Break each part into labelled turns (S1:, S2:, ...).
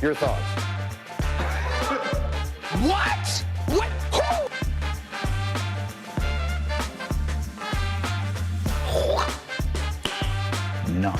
S1: Your thoughts?
S2: What? What? Who?
S1: Nice.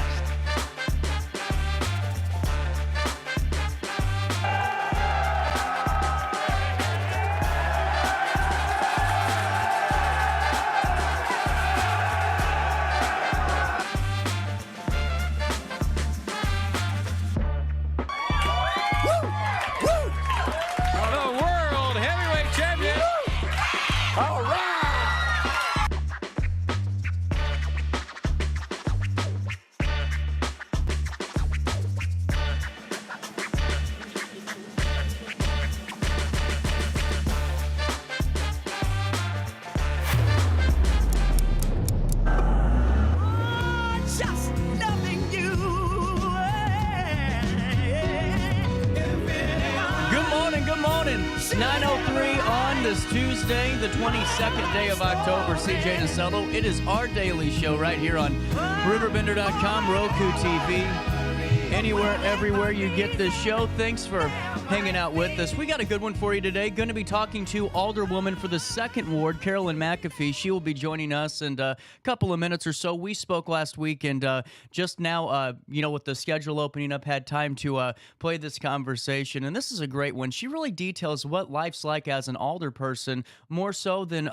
S3: Tuesday, the 22nd day of October. CJ DeSello. It is our daily show right here on RiverBender.com, Roku TV, anywhere, everywhere you get this show. Thanks for hanging out with us. We got a good one for you today. Going to be talking to Alderwoman for the 2nd Ward, Alderwoman Macafee. She will be joining us in a couple of minutes or so. We spoke last week, and just now, with the schedule opening up, had time to play this conversation. And this is a great one. She really details what life's like as an alder person, more so than,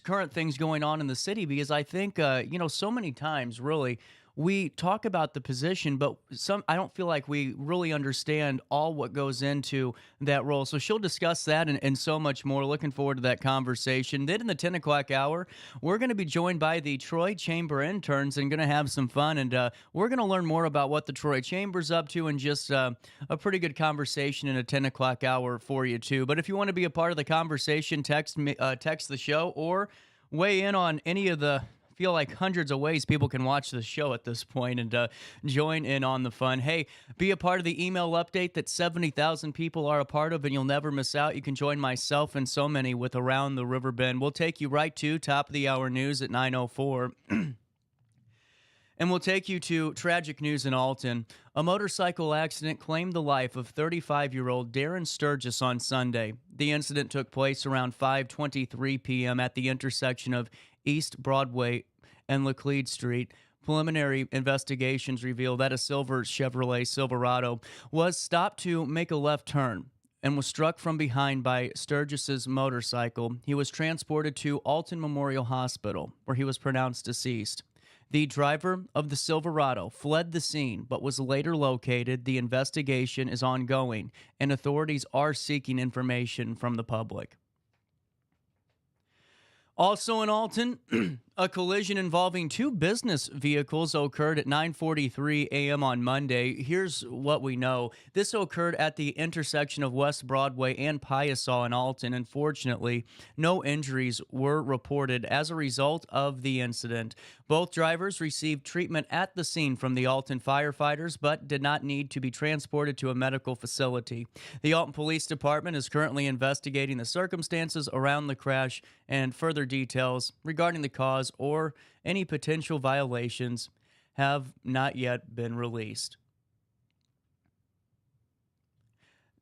S3: current things going on in the city, because I think, so many times, really, we talk about the position, but I don't feel like we really understand all what goes into that role. So she'll discuss that and so much more. Looking forward to that conversation. Then in the 10 o'clock hour, we're going to be joined by the Troy Chamber interns and going to have some fun. And we're going to learn more about what the Troy Chamber's up to, and just a pretty good conversation in a 10 o'clock hour for you, too. But if you want to be a part of the conversation, text the show or weigh in on any of the feel like hundreds of ways people can watch the show at this point and join in on the fun. Hey, be a part of the email update that 70,000 people are a part of, and you'll never miss out. You can join myself and so many with Around the River Bend. We'll take you right to top of the hour news at 9:04. And we'll take you to tragic news in Alton. A motorcycle accident claimed the life of 35-year-old Darren Sturgis on Sunday. The incident took place around 5:23 p.m. at the intersection of East Broadway and Laclede Street. Preliminary investigations reveal that a silver Chevrolet Silverado was stopped to make a left turn and was struck from behind by Sturgis's motorcycle. He was transported to Alton Memorial Hospital, where he was pronounced deceased. The driver of the Silverado fled the scene but was later located. The investigation is ongoing, and authorities are seeking information from the public. Also in Alton, a collision involving two business vehicles occurred at 9:43 a.m. on Monday. Here's what we know. This occurred at the intersection of West Broadway and Piasaw in Alton. Unfortunately, no injuries were reported as a result of the incident. Both drivers received treatment at the scene from the Alton firefighters, but did not need to be transported to a medical facility. The Alton Police Department is currently investigating the circumstances around the crash, and further details regarding the cause or any potential violations have not yet been released.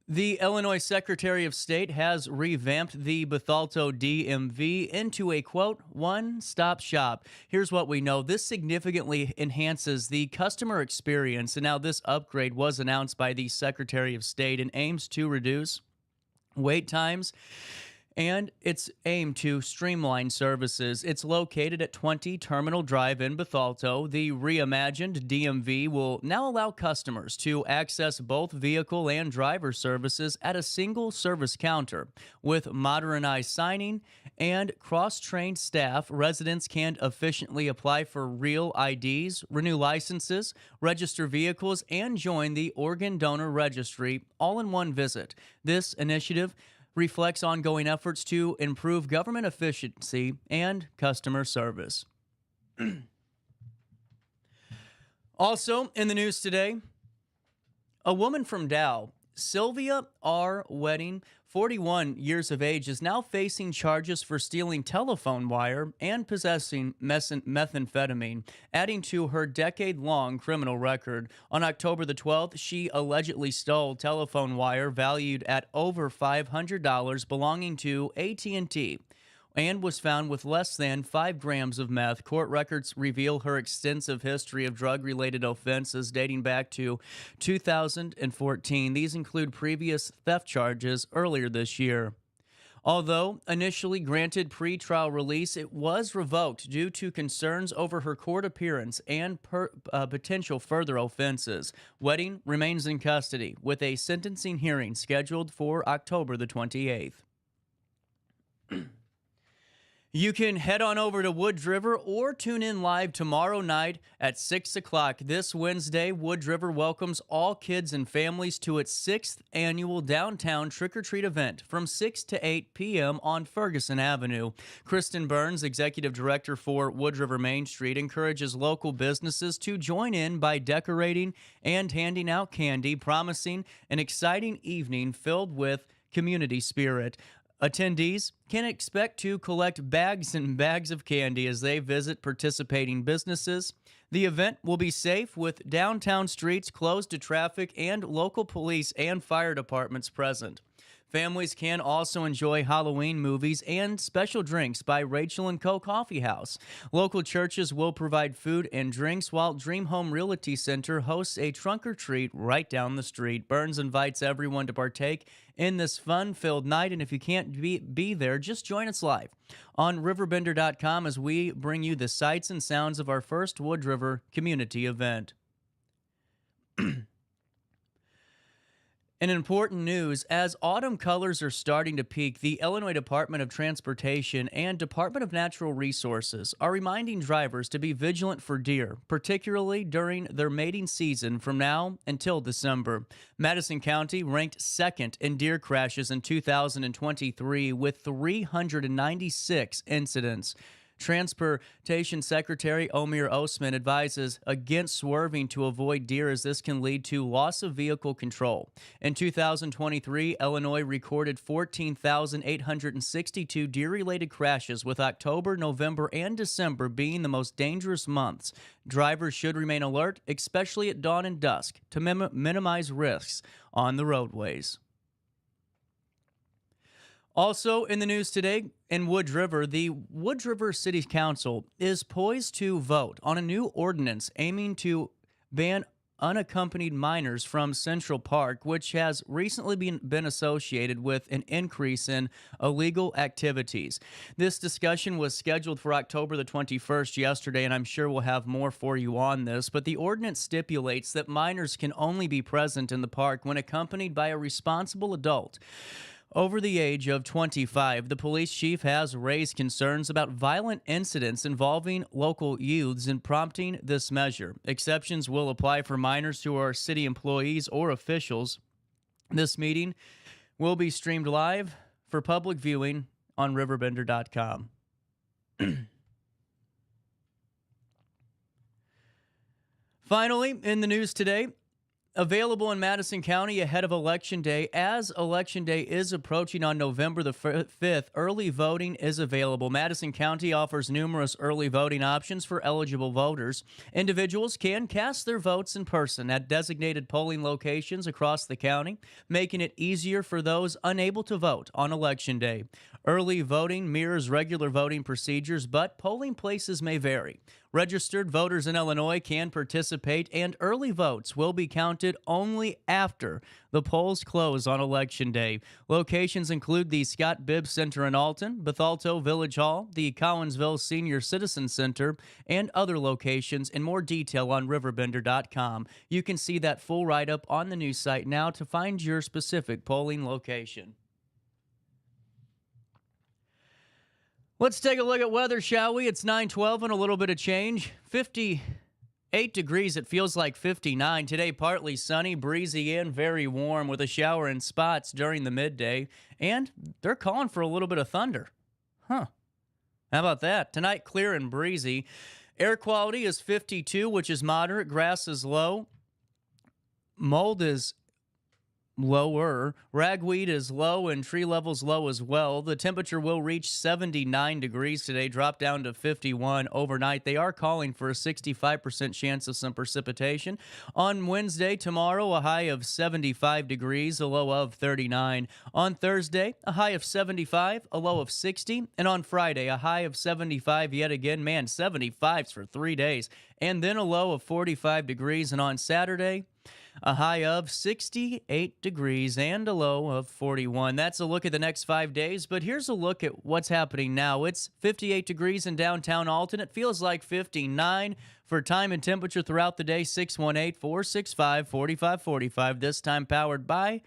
S3: The Illinois Secretary of State has revamped the Bethalto DMV into a, quote, one-stop shop. Here's what we know. This significantly enhances the customer experience, and now this upgrade was announced by the Secretary of State and aims to reduce wait times, and it's aimed to streamline services. It's located at 20 Terminal Drive in Bethalto. The reimagined DMV will now allow customers to access both vehicle and driver services at a single service counter. With modernized signing and cross-trained staff, residents can efficiently apply for real IDs, renew licenses, register vehicles, and join the organ donor registry all in one visit. This initiative reflects ongoing efforts to improve government efficiency and customer service. Also in the news today, a woman from Dow Sylvia R. Wedding, 41 years of age, is now facing charges for stealing telephone wire and possessing methamphetamine, adding to her decade-long criminal record. On October the 12th, she allegedly stole telephone wire valued at over $500 belonging to AT&T. And was found with less than 5 grams of meth. Court records reveal her extensive history of drug-related offenses dating back to 2014. These include previous theft charges earlier this year. Although initially granted pretrial release, it was revoked due to concerns over her court appearance and potential further offenses. Wedding remains in custody with a sentencing hearing scheduled for October the 28th. You can head on over to Woods River or tune in live tomorrow night at 6 o'clock. This Wednesday, Woods River welcomes all kids and families to its 6th annual downtown trick-or-treat event from 6 to 8 p.m. on Ferguson Avenue. Kristen Burns, Executive Director for Woods River Main Street, encourages local businesses to join in by decorating and handing out candy, promising an exciting evening filled with community spirit. Attendees can expect to collect bags and bags of candy as they visit participating businesses. The event will be safe with downtown streets closed to traffic and local police and fire departments present. Families can also enjoy Halloween movies and special drinks by Rachel & Co. Coffee House. Local churches will provide food and drinks, while Dream Home Realty Center hosts a trunk-or-treat right down the street. Burns invites everyone to partake in this fun-filled night, and if you can't be there, just join us live on RiverBender.com as we bring you the sights and sounds of our first Wood River community event. In important news, as autumn colors are starting to peak, the Illinois Department of Transportation and Department of Natural Resources are reminding drivers to be vigilant for deer, particularly during their mating season from now until December. Madison County ranked second in deer crashes in 2023 with 396 incidents. Transportation Secretary Omir Osman advises against swerving to avoid deer as this can lead to loss of vehicle control. In 2023, Illinois recorded 14,862 deer-related crashes, with October, November, and December being the most dangerous months. Drivers should remain alert, especially at dawn and dusk, to minimize risks on the roadways. Also in the news today, in Woods River, the Woods River City Council is poised to vote on a new ordinance aiming to ban unaccompanied minors from Central Park, which has recently been associated with an increase in illegal activities. This discussion was scheduled for October the 21st yesterday, and I'm sure we'll have more for you on this, but the ordinance stipulates that minors can only be present in the park when accompanied by a responsible adult over the age of 25. The police chief has raised concerns about violent incidents involving local youths and prompting this measure. Exceptions will apply for minors who are city employees or officials. This meeting will be streamed live for public viewing on RiverBender.com. Finally, in the news today, available in Madison County ahead of Election Day. As Election Day is approaching on November the 5th, early voting is available. Madison County offers numerous early voting options for eligible voters. Individuals can cast their votes in person at designated polling locations across the county, making it easier for those unable to vote on Election Day. Early voting mirrors regular voting procedures, but polling places may vary. Registered voters in Illinois can participate, and early votes will be counted only after the polls close on Election Day. Locations include the Scott Bibb Center in Alton, Bethalto Village Hall, the Collinsville Senior Citizen Center, and other locations. In more detail on RiverBender.com. You can see that full write-up on the news site now to find your specific polling location. Let's take a look at weather, shall we? It's 9:12 and a little bit of change. 58 degrees. It feels like 59. Today, partly sunny, breezy, and very warm with a shower in spots during the midday. And they're calling for a little bit of thunder. How about that? Tonight, clear and breezy. Air quality is 52, which is moderate. Grass is low. Mold is lower. Ragweed is low and tree levels low as well. The temperature will reach 79 degrees today, drop down to 51 overnight. They are calling for a 65% chance of some precipitation. On Wednesday, tomorrow, a high of 75 degrees, a low of 39. On Thursday, a high of 75, a low of 60. And on Friday, a high of 75 yet again. Man, 75s for 3 days. And then a low of 45 degrees. And on Saturday, a high of 68 degrees and a low of 41. That's a look at the next 5 days, but here's a look at what's happening now. It's 58 degrees in downtown Alton. It feels like 59 for time and temperature throughout the day. 618-465-4545. This time powered by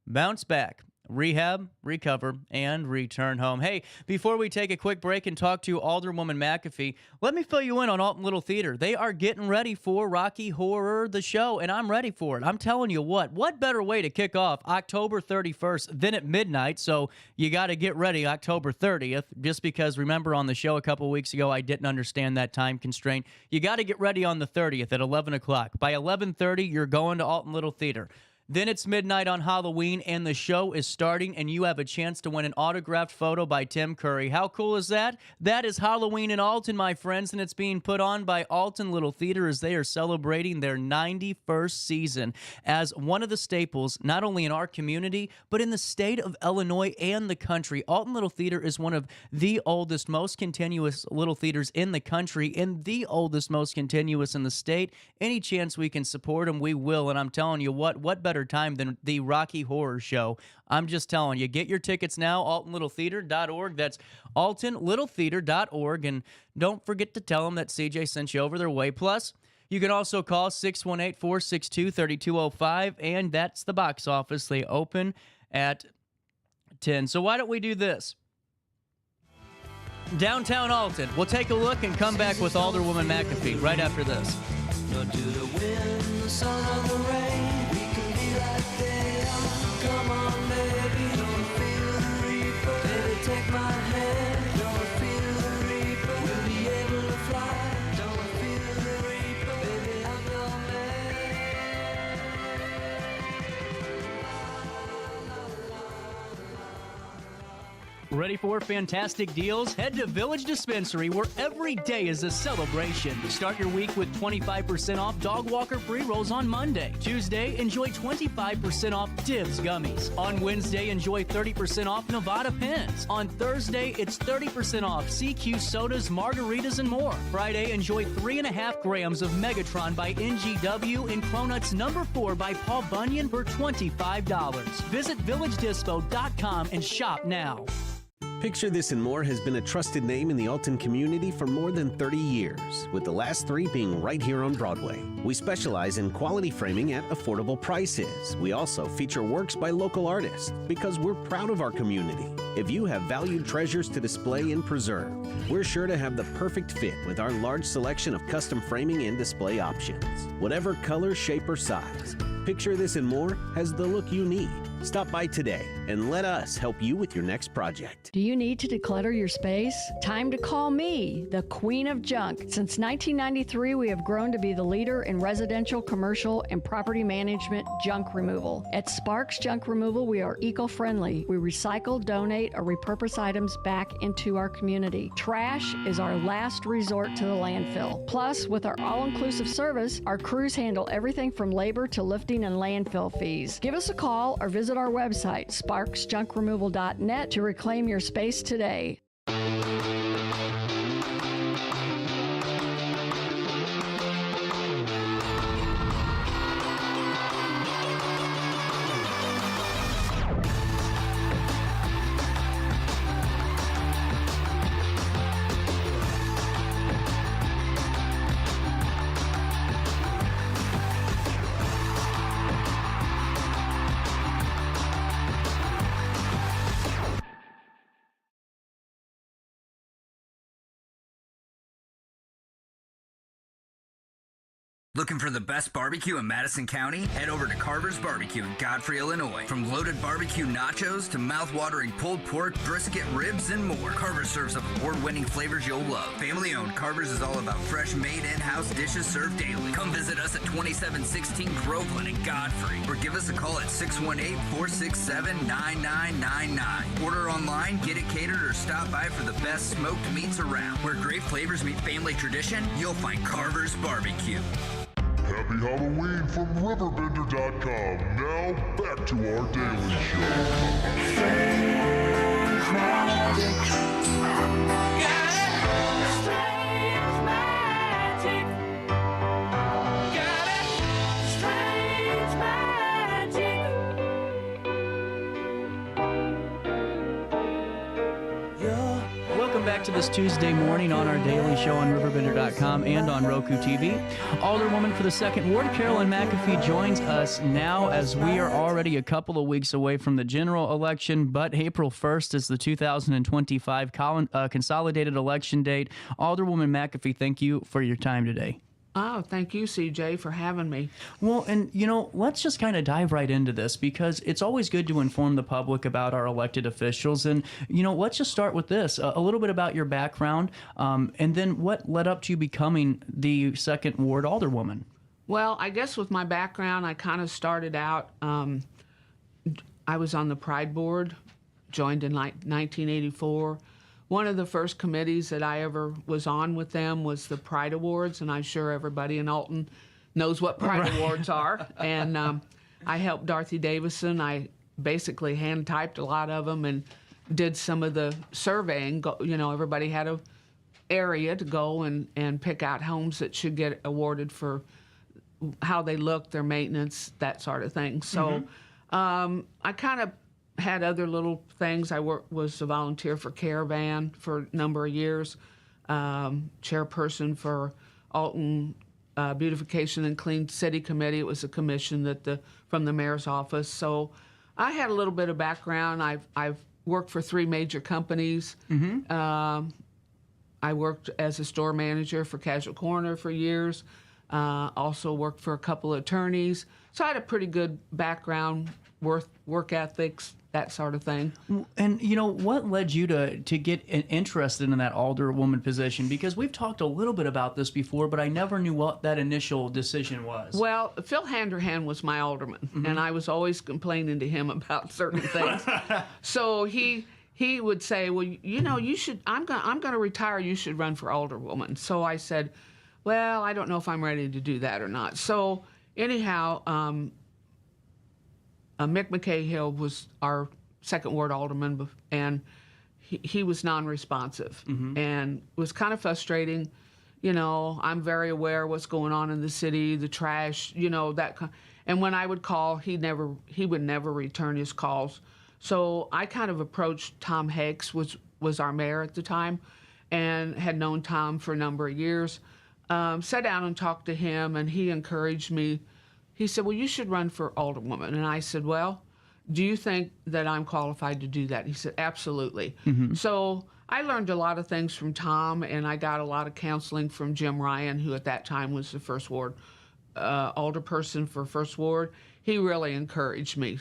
S3: Bounce Back. Rehab, recover, and return home. Hey, before we take a quick break and talk to Alderwoman Macafee, let me fill you in on Alton Little Theater. They are getting ready for Rocky Horror, the show, and I'm ready for it. I'm telling you what better way to kick off October 31st than at midnight, so you got to get ready October 30th, just because, remember, on the show a couple weeks ago, I didn't understand that time constraint. You got to get ready on the 30th at 11 o'clock. By 11:30, you're going to Alton Little Theater. Then it's midnight on Halloween, and the show is starting, and you have a chance to win an autographed photo by Tim Curry. How cool is that? That is Halloween in Alton, my friends, and it's being put on by Alton Little Theater as they are celebrating their 91st season as one of the staples, not only in our community, but in the state of Illinois and the country. Alton Little Theater is one of the oldest, most continuous little theaters in the country, and the oldest, most continuous in the state. Any chance we can support them, we will, and I'm telling you what better time than the Rocky Horror Show. I'm just telling you, get your tickets now, altonlittletheater.org. That's altonlittletheater.org, and don't forget to tell them that CJ sent you over their way. Plus, you can also call 618-462-3205, and that's the box office. They open at 10. So why don't we do this? Downtown Alton. We'll take a look and come back with Alderwoman Macafee right after this.
S1: Not to the wind, the sun, or the rain. We can be like they are. Come on, baby, don't feel the reaper. Baby, take my hand. Don't feel the reaper. We'll be able to fly. Don't feel the reaper. Baby, I'm your
S3: Ready for fantastic deals? Head to Village Dispensary, where every day is a celebration. Start your week with 25% off Dog Walker pre-rolls on Monday. Tuesday, enjoy 25% off Dibs gummies. On Wednesday, enjoy 30% off Nevada pens. On Thursday, it's 30% off CQ sodas, margaritas, and more. Friday, enjoy 3.5 grams of Megatron by NGW and Cronuts number 4 by Paul Bunyan for $25. Visit villagedispo.com and shop now.
S4: Picture This and More has been a trusted name in the Alton community for more than 30 years, with the last 3 being right here on Broadway. We specialize in quality framing at affordable prices. We also feature works by local artists because we're proud of our community. If you have valued treasures to display and preserve, we're sure to have the perfect fit with our large selection of custom framing and display options. Whatever color, shape, or size, Picture This and More has the look you need. Stop by today and let us help you with your next project.
S5: Do you need to declutter your space? Time to call me, the Queen of Junk. Since 1993, we have grown to be the leader in residential, commercial, and property management junk removal. At Sparks Junk Removal, we are eco-friendly. We recycle, donate, or repurpose items back into our community. Trash is our last resort to the landfill. Plus, with our all-inclusive service, our crews handle everything from labor to lifting and landfill fees. Give us a call or visit our website, sparksjunkremoval.net, to reclaim your space today.
S6: Looking for the best barbecue in Madison County? Head over to Carver's Barbecue in Godfrey, Illinois. From loaded barbecue nachos to mouth-watering pulled pork, brisket, ribs, and more, Carver's serves up award-winning flavors you'll love. Family-owned, Carver's is all about fresh, made in-house dishes served daily. Come visit us at 2716 Groveland in Godfrey, or give us a call at 618-467-9999. Order online, get it catered, or stop by for the best smoked meats around. Where great flavors meet family tradition, you'll find Carver's Barbecue.
S7: Happy Halloween from RiverBender.com. Now, back to our daily show.
S1: Strange magic. Got it. Strange magic. Got it. Strange magic.
S3: Welcome back to this Tuesday morning on our daily show on RiverBender.com and on Roku TV. Alderwoman for the 2nd Ward, Alderwoman Macafee, joins us now as we are already a couple of weeks away from the general election, but April 1st is the 2025 consolidated election date. Alderwoman Macafee, thank you for your time today.
S8: Oh, thank you, CJ, for having me.
S3: Well, and, let's just kind of dive right into this because it's always good to inform the public about our elected officials. And, let's just start with this, a little bit about your background, and then what led up to you becoming the 2nd Ward Alderwoman.
S8: Well, I guess with my background, I kind of started out, I was on the Pride Board, joined in 1984. One of the first committees that I ever was on with them was the Pride Awards, and I'm sure everybody in Alton knows what Pride Awards are. And I helped Dorothy Davison. I basically hand-typed a lot of them and did some of the surveying. Everybody had a area to go and pick out homes that should get awarded for how they look, their maintenance, that sort of thing. So I kind of had other little things. I was a volunteer for Caravan for a number of years, chairperson for Alton Beautification and Clean City Committee. It was a commission from the mayor's office. So I had a little bit of background. I've worked for 3 major companies. I worked as a store manager for Casual Corner for years. Also worked for a couple of attorneys. So I had a pretty good background, work ethics, that sort of thing.
S3: And, what led you to get interested in that alderwoman position? Because we've talked a little bit about this before, but I never knew what that initial decision was.
S8: Well, Phil Handerhan was my alderman, and I was always complaining to him about certain things. So he would say, well, you should, I'm going to retire, you should run for alderwoman. So I said, well, I don't know if I'm ready to do that or not. So anyhow, Mick McCahill was our 2nd Ward alderman, and he was non-responsive, and it was kind of frustrating. I'm very aware of what's going on in the city, the trash, that. And when I would call, he would never return his calls. So I kind of approached Tom Hakes, was our mayor at the time, and had known Tom for a number of years. Sat down and talked to him, and he encouraged me. He said, well, you should run for alderwoman. And I said, well, do you think that I'm qualified to do that? He said, absolutely. So I learned a lot of things from Tom, and I got a lot of counseling from Jim Ryan, who at that time was the 1st Ward alderperson for 1st Ward. He really encouraged me.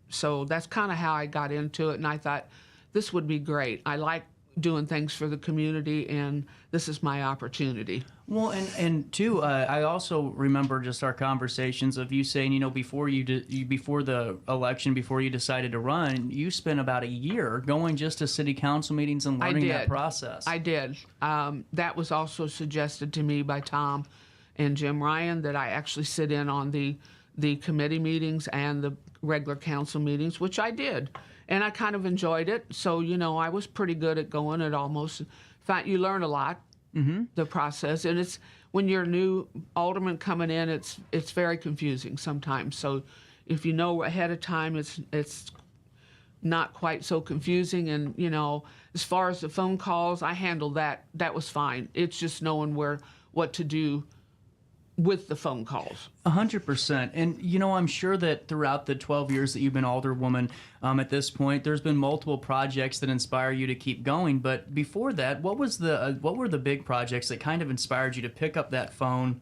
S8: So that's kind of how I got into it, and I thought this would be great. I like doing things for the community, and this is my opportunity.
S3: Well, and too, I also remember just our conversations of you saying, before before the election, before you decided to run, you spent about a year going just to city council meetings and learning that process.
S8: I did. That was also suggested to me by Tom and Jim Ryan, that I actually sit in on the committee meetings and the regular council meetings, which I did. And I kind of enjoyed it. So, I was pretty good at going at almost. In fact, you learn a lot, the process. And it's when you're a new alderman coming in, it's very confusing sometimes. So if you know ahead of time, it's not quite so confusing. And, as far as the phone calls, I handled that. That was fine. It's just knowing what to do with the phone calls.
S3: 100%. And, I'm sure that throughout the 12 years that you've been alderwoman at this point, there's been multiple projects that inspire you to keep going. But before that, what were the big projects that kind of inspired you to pick up that phone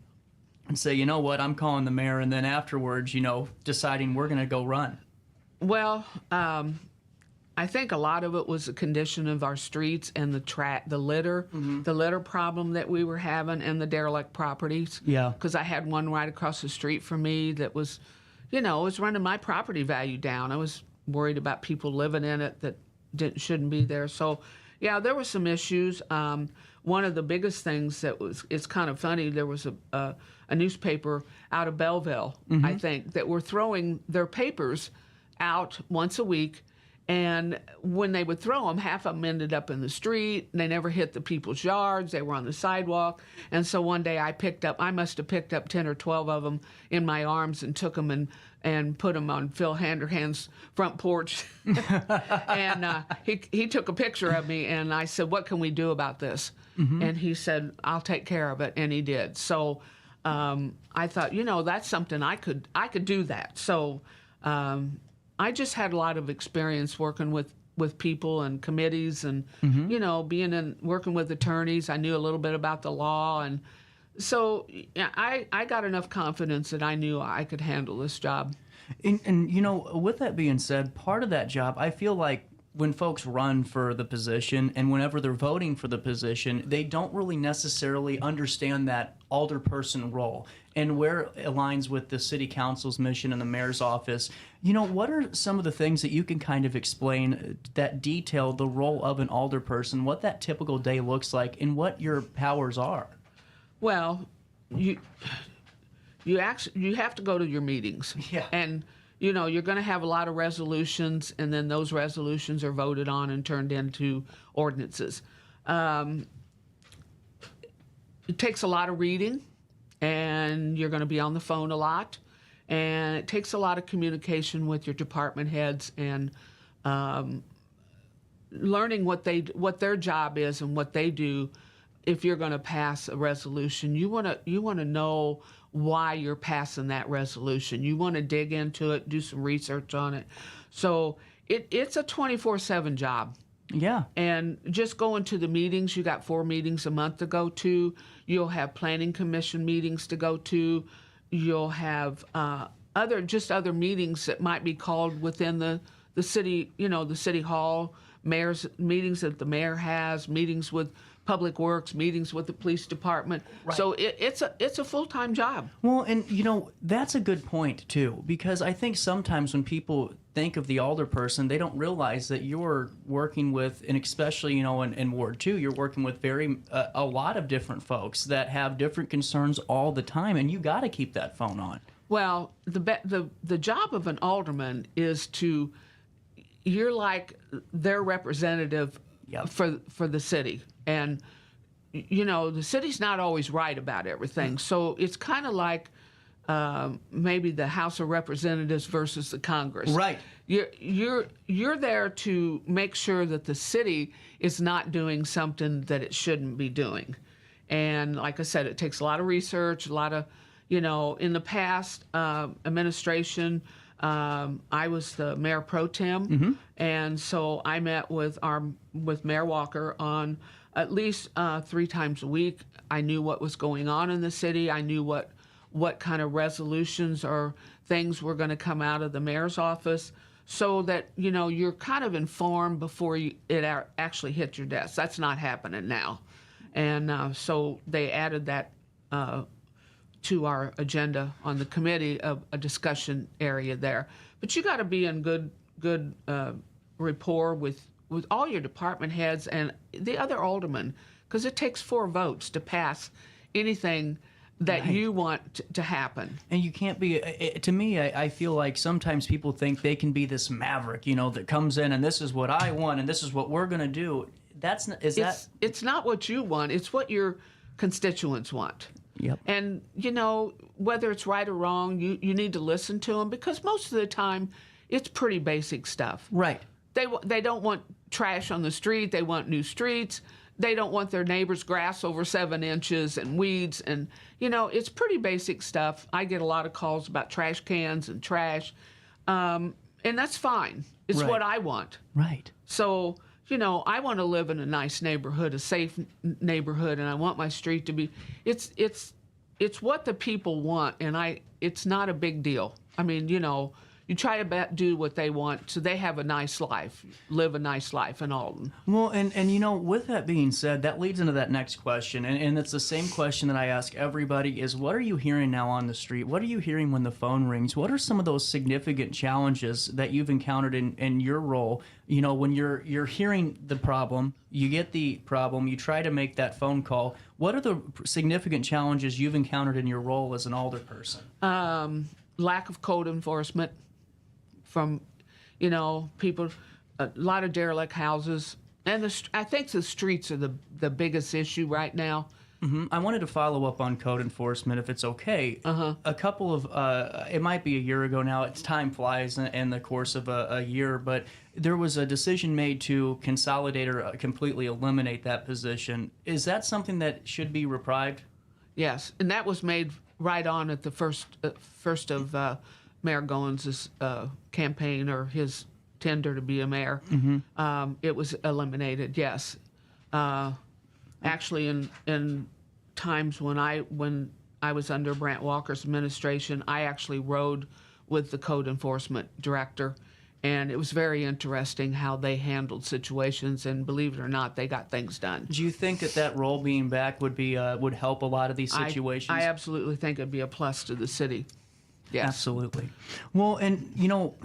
S3: and say, you know what, I'm calling the mayor, and then afterwards, deciding we're going to go run?
S8: Well, I think a lot of it was the condition of our streets and the litter problem that we were having, and the derelict properties.
S3: Yeah.
S8: Because I had one right across the street from me that was, it was running my property value down. I was worried about people living in it that shouldn't be there. So, yeah, there were some issues. One of the biggest things it's kind of funny, there was a newspaper out of Belleville, I think, that were throwing their papers out once a week. And when they would throw them, half of them ended up in the street. They never hit the people's yards. They were on the sidewalk. And so one day I must have picked up 10 or 12 of them in my arms and took them and put them on Phil Handerhan's front porch. And he took a picture of me, and I said, what can we do about this? And he said, I'll take care of it. And he did. So I thought, that's something I could do that. So I just had a lot of experience working with people and committees, and working with attorneys. I knew a little bit about the law, and so I got enough confidence that I knew I could handle this job.
S3: And with that being said, part of that job, I feel like when folks run for the position and whenever they're voting for the position, they don't really necessarily understand that alderperson role and where it aligns with the city council's mission and the mayor's office. What are some of the things that you can kind of explain that detail the role of an alderperson, what that typical day looks like, and what your powers are?
S8: Well, you have to go to your meetings.
S3: Yeah.
S8: And you're going to have a lot of resolutions, and then those resolutions are voted on and turned into ordinances. It takes a lot of reading, and you're going to be on the phone a lot, and it takes a lot of communication with your department heads and learning what their job is and what they do. If you're going to pass a resolution, you want to know why you're passing that resolution. You want to dig into it, do some research on it. So it's a 24/7 job.
S3: Yeah.
S8: And just going to the meetings, you got 4 meetings a month to go to. You'll have planning commission meetings to go to. You'll have other meetings that might be called within the city, the city hall, mayor's meetings that the mayor has, meetings with Public Works, meetings with the police department. Right. So it's a full-time job.
S3: Well, and that's a good point too, because I think sometimes when people think of the alderperson, they don't realize that you're working with, and especially in Ward 2, you're working with a lot of different folks that have different concerns all the time, and you got to keep that phone on.
S8: Well, the job of an alderman is you're like their representative. Yep. For the city. And the city's not always right about everything. So it's kind of like maybe the House of Representatives versus the Congress.
S3: Right.
S8: You're there to make sure that the city is not doing something that it shouldn't be doing. And like I said, it takes a lot of research, a lot of, in the past administration, I was the mayor pro tem, and so I met with Mayor Walker on at least 3 times a week. I knew what was going on in the city. I knew what kind of resolutions or things were going to come out of the mayor's office, so that you're kind of informed before it actually hits your desk. That's not happening now, and so they added that to our agenda on the committee, of a discussion area there. But you got to be in good rapport with all your department heads and the other aldermen, because it takes 4 votes to pass anything that you want to happen.
S3: And you can't be, to me, I feel like sometimes people think they can be this maverick, that comes in and this is what I want and this is what we're going to do. It's
S8: not what you want, it's what your constituents want.
S3: Yep.
S8: And, whether it's right or wrong, you need to listen to them, because most of the time it's pretty basic stuff.
S3: Right.
S8: They don't want trash on the street. They want new streets. They don't want their neighbor's grass over 7 inches and weeds. And, it's pretty basic stuff. I get a lot of calls about trash cans and trash. And that's fine. It's
S3: right.
S8: what I want.
S3: Right.
S8: So, I want to live in a nice neighborhood, a safe neighborhood, and I want my street to be, it's it's what the people want, and it's not a big deal. I mean, you know, you try to do what they want so they have a nice life, live a nice life in Alton.
S3: Well, and you know, with that being said, that leads into that next question, and it's the same question that I ask everybody is, what are you hearing now on the street? What are you hearing when the phone rings? What are some of those significant challenges that you've encountered in your role? You know, when you're hearing the problem, you get the problem, you try to make that phone call. What are the significant challenges you've encountered in your role as an alderperson?
S8: Lack of code enforcement from, you know, people, a lot of derelict houses, and I think the streets are the biggest issue right now.
S3: I wanted to follow up on code enforcement, if it's okay. A couple of, it might be a year ago now, time flies in the course of a year, but there was a decision made to consolidate or completely eliminate that position. Is that something that should be reprived?
S8: Yes, and that was made right on at the first of Mayor Goins' campaign, or his tender to be a mayor. It was eliminated, yes. Actually, in times when I was under Brant Walker's administration, I actually rode with the code enforcement director, and it was very interesting how they handled situations, and believe it or not, they got things done.
S3: Do you think that role being back would help a lot of these situations?
S8: I absolutely think it'd be a plus to the city. Yes.
S3: Absolutely. Well, and you know,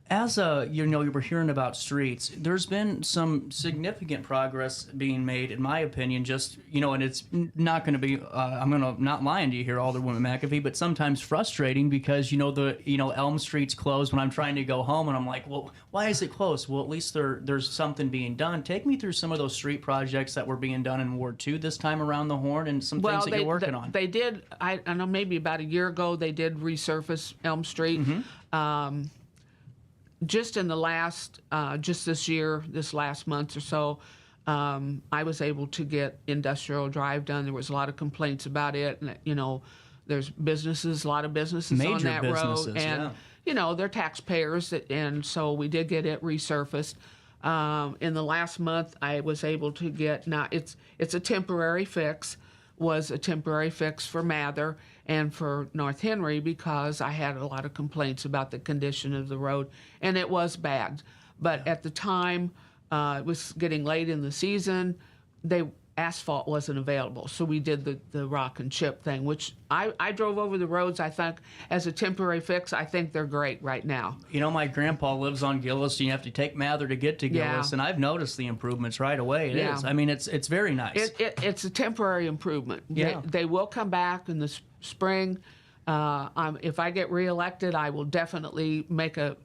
S3: as you know, you were hearing about streets. There's been some significant progress being made, in my opinion. Just, you know, and it's not going to be. I'm going to not lying to you here, Alderwoman Macafee, but sometimes frustrating because Elm Street's closed when I'm trying to go home, and I'm like, well, why is it closed? Well, at least there's something being done. Take me through some of those street projects that were being done in Ward 2 this time around the Horn, and some things that you're working on.
S8: They did. I know maybe about a year ago they did resurface Elm Street. Just in the last, just this last month or so, I was able to get Industrial Drive done. There was a lot of complaints about it, and you know, there's a lot of businesses on that road, and
S3: yeah.
S8: you know, they're taxpayers, and so we did get it resurfaced. In the last month, I was able to get, now it's a temporary fix, was a temporary fix for Mather and for North Henry, because I had a lot of complaints about the condition of the road, and it was bad. But at the time, it was getting late in the season, asphalt wasn't available, so we did the rock and chip thing, which I drove over the roads. I think as a temporary fix, I think they're great right now.
S3: You know, my grandpa lives on Gillis, and you have to take Mather to get to Gillis, and I've noticed the improvements right away. It is. I mean, it's very nice.
S8: It's a temporary improvement.
S3: Yeah.
S8: They will come back in the spring. If I get reelected, I will definitely make a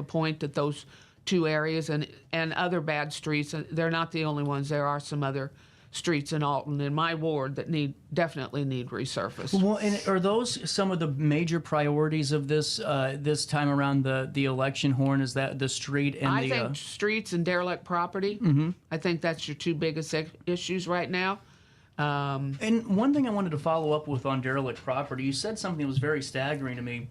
S8: point that those two areas and other bad streets, they're not the only ones. There are some other streets in Alton, in my ward, that definitely need resurfaced.
S3: Well, and are those some of the major priorities of this time around the election, Horn? Is that the street and
S8: I think streets and derelict property. I think that's your two biggest issues right now.
S3: And one thing I wanted to follow up with on derelict property, you said something that was very staggering to me,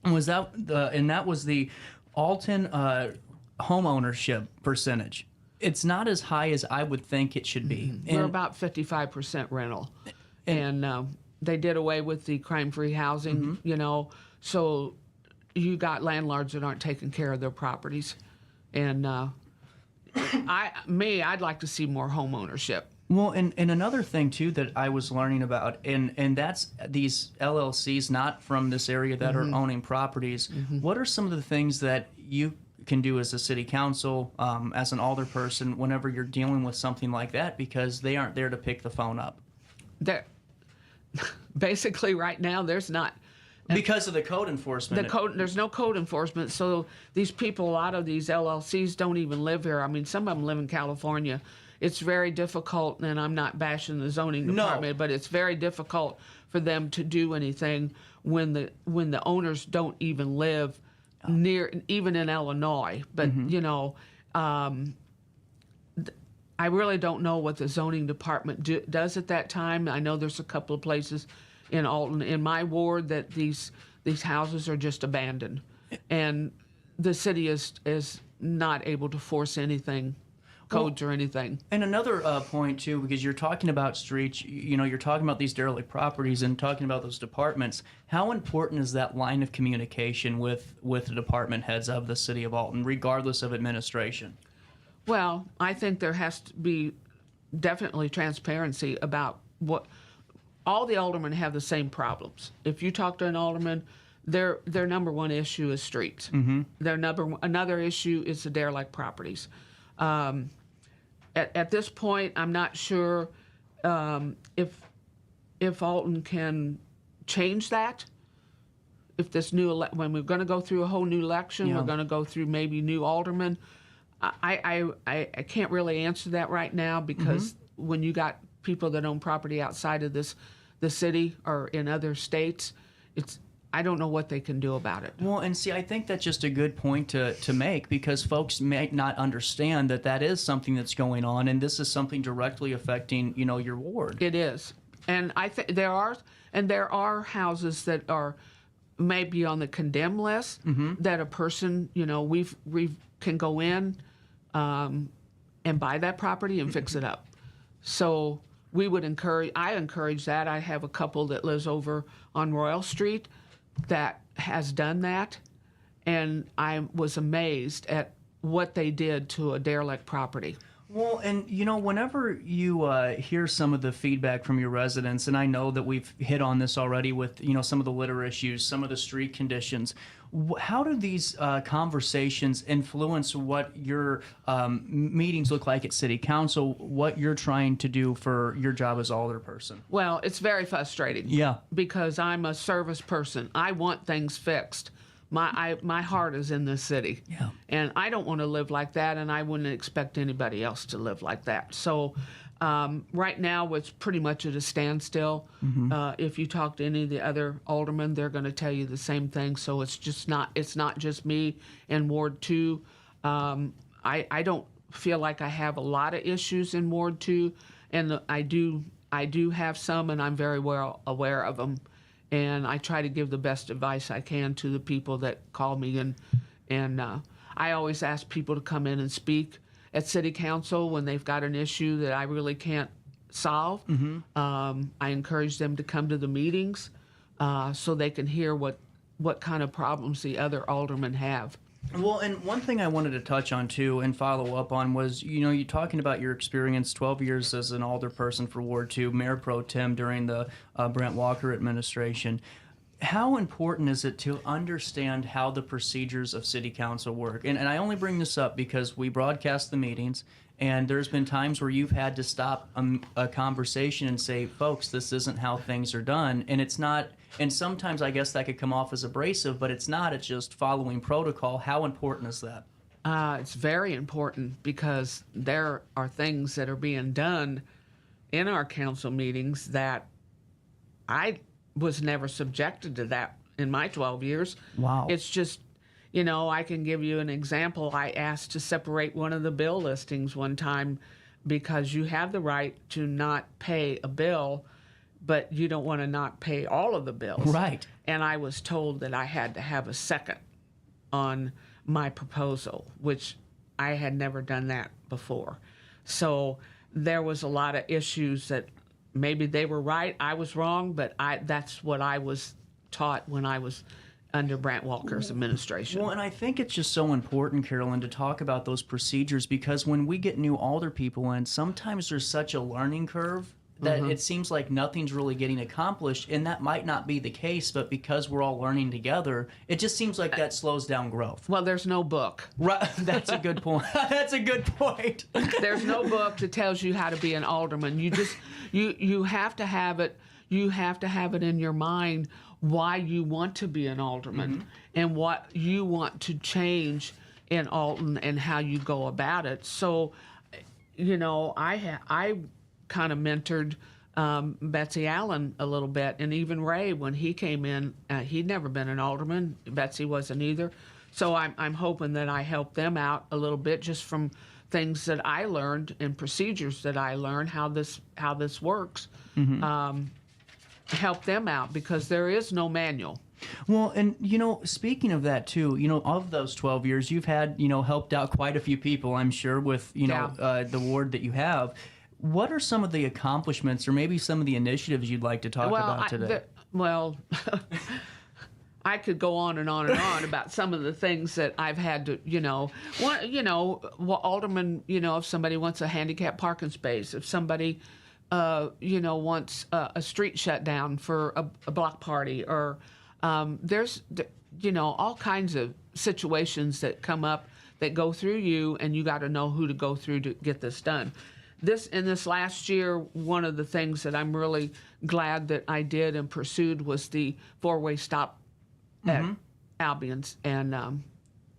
S3: was that was the Alton home ownership percentage. It's not as high as I would think it should be.
S8: We're about 55% rental, and they did away with the crime-free housing. You know, so you got landlords that aren't taking care of their properties, and I'd like to see more home ownership.
S3: Well, and another thing too that I was learning about, and that's these LLCs not from this area that are owning properties. What are some of the things that you can do as a city council, as an alderperson, whenever you're dealing with something like that, because they aren't there to pick the phone up?
S8: Basically, right now, there's not.
S3: Because of the code enforcement.
S8: There's no code enforcement, so these people, a lot of these LLCs don't even live here. I mean, some of them live in California. It's very difficult, and I'm not bashing the zoning department, but it's very difficult for them to do anything when the owners don't even live near, even in Illinois. But you know, I really don't know what the zoning department does at that time. I know there's a couple of places in Alton, in my ward, that these houses are just abandoned, and the city is not able to force anything. codes or anything.
S3: And another point too, because you're talking about streets, you're talking about these derelict properties and talking about those departments. How important is that line of communication with the department heads of the city of Alton, regardless of administration?
S8: Well, I think there has to be definitely transparency about what all the aldermen have the same problems. If you talk to an alderman, their number one issue is streets. Mm-hmm. Another issue is the derelict properties. At this point, I'm not sure if Alton can change that. If this when we're going to go through a whole new election, we're going to go through maybe new aldermen. I can't really answer that right now because when you got people that own property outside of the city or in other states, I don't know what they can do about it.
S3: Well, and see, I think that's just a good point to make because folks may not understand that is something that's going on, and this is something directly affecting, your ward.
S8: It is, and I think there are houses that are maybe on the condemned list that a person, we can go in and buy that property and fix it up. So I encourage that. I have a couple that lives over on Royal Street that has done that, and I was amazed at what they did to a derelict property.
S3: Well, and whenever you hear some of the feedback from your residents, and I know that we've hit on this already with some of the litter issues, some of the street conditions, how do these conversations influence what your meetings look like at City Council, what you're trying to do for your job as alderperson?
S8: Well, it's very frustrating.
S3: Yeah.
S8: Because I'm a service person. I want things fixed. My heart is in this city.
S3: Yeah.
S8: And I don't want to live like that, and I wouldn't expect anybody else to live like that. So right now it's pretty much at a standstill. If you talk to any of the other aldermen, they're going to tell you the same thing. So it's not just me in Ward 2. I don't feel like I have a lot of issues in Ward 2, and I do have some, and I'm very well aware of them. And I try to give the best advice I can to the people that call me, and I always ask people to come in and speak at City Council when they've got an issue that I really can't solve. I encourage them to come to the meetings so they can hear what kind of problems the other aldermen have.
S3: Well, and one thing I wanted to touch on, too, and follow up on was, you talking about your experience, 12 years as an alderperson for Ward 2, Mayor Pro Tem during the Brent Walker administration. How important is it to understand how the procedures of City Council work? And I only bring this up because we broadcast the meetings, and there's been times where you've had to stop a conversation and say, folks, this isn't how things are done. And it's not, and sometimes I guess that could come off as abrasive, but it's not. It's just following protocol. How important is that?
S8: It's very important because there are things that are being done in our council meetings that I was never subjected to that in my 12 years.
S3: Wow.
S8: It's just, I can give you an example. I asked to separate one of the bill listings one time because you have the right to not pay a bill, but you don't want to not pay all of the bills.
S3: Right.
S8: And I was told that I had to have a second on my proposal, which I had never done that before. So there was a lot of issues that maybe they were right, I was wrong, but that's what I was taught when I was under Brent Walker's administration.
S3: Well, and I think it's just so important, Carolyn, to talk about those procedures because when we get new alder people in, sometimes there's such a learning curve that it seems like nothing's really getting accomplished, and that might not be the case, but because we're all learning together, it just seems like that slows down growth.
S8: Well, there's no book.
S3: Right. That's a good point. That's a good point.
S8: There's no book that tells you how to be an alderman. You just you have to have it. You have to have it in your mind why you want to be an alderman and what you want to change in Alton and how you go about it. So, I kind of mentored Betsy Allen a little bit, and even Ray when he came in, he'd never been an alderman. Betsy wasn't either. So I'm hoping that I help them out a little bit just from things that I learned and procedures that I learned how this works. Help them out because there is no manual.
S3: Well, and speaking of that too, of those 12 years, you've had helped out quite a few people, I'm sure, with the ward that you have. What are some of the accomplishments, or maybe some of the initiatives you'd like to talk about today?
S8: I could go on and on and on about some of the things that I've had to, Alderman, if somebody wants a handicap parking space, if somebody, wants a street shut down for a block party, or there's, all kinds of situations that come up that go through you, and you got to know who to go through to get this done. In this last year, one of the things that I'm really glad that I did and pursued was the four-way stop at Albion's and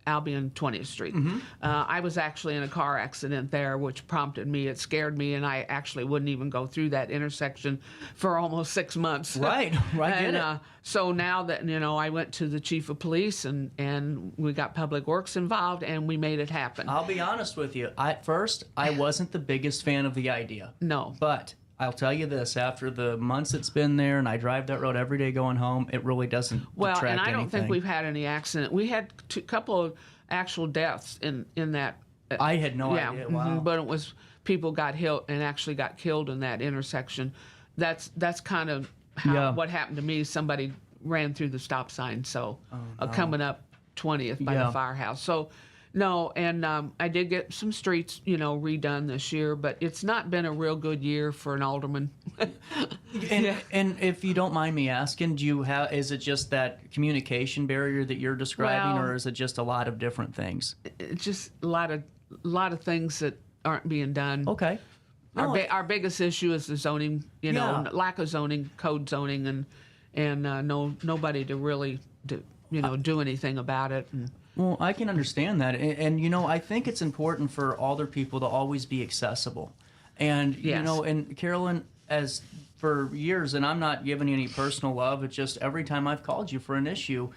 S8: Albion 20th Street. I was actually in a car accident there, which prompted me. It scared me, and I actually wouldn't even go through that intersection for almost 6 months.
S3: Right.
S8: And so now that I went to the chief of police, and we got Public Works involved, and we made it happen.
S3: I'll be honest with you. At first, I wasn't the biggest fan of the idea.
S8: No.
S3: But I'll tell you this, after the months it's been there, and I drive that road every day going home, it really doesn't detract
S8: and I don't
S3: anything.
S8: think we've had any accident. We had a couple of actual deaths in that.
S3: I had no idea. Wow.
S8: But it was people got hit and actually got killed in that intersection. That's kind of what happened to me. Somebody ran through the stop sign, so coming up 20th by the firehouse. So no, and I did get some streets, redone this year, but it's not been a real good year for an alderman.
S3: And if you don't mind me asking, is it just that communication barrier that you're describing, or is it just a lot of different things?
S8: It's just a lot of things that aren't being done.
S3: Okay.
S8: Our biggest issue is the zoning, lack of zoning, code zoning, and nobody to really do anything about it.
S3: Well, I can understand that. And I think it's important for older people to always be accessible. And, and Carolyn, as for years, and I'm not giving you any personal love, it's just every time I've called you for an issue,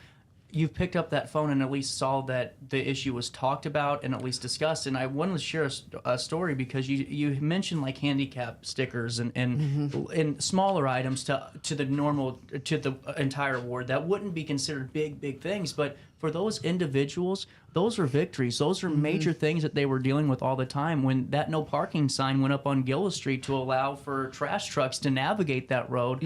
S3: you've picked up that phone and at least saw that the issue was talked about and at least discussed. And I wanted to share a story because you mentioned like handicap stickers and smaller items to the entire ward that wouldn't be considered big things, but for those individuals, those are victories. Those are major things that they were dealing with all the time. When that no parking sign went up on Gillis Street to allow for trash trucks to navigate that road,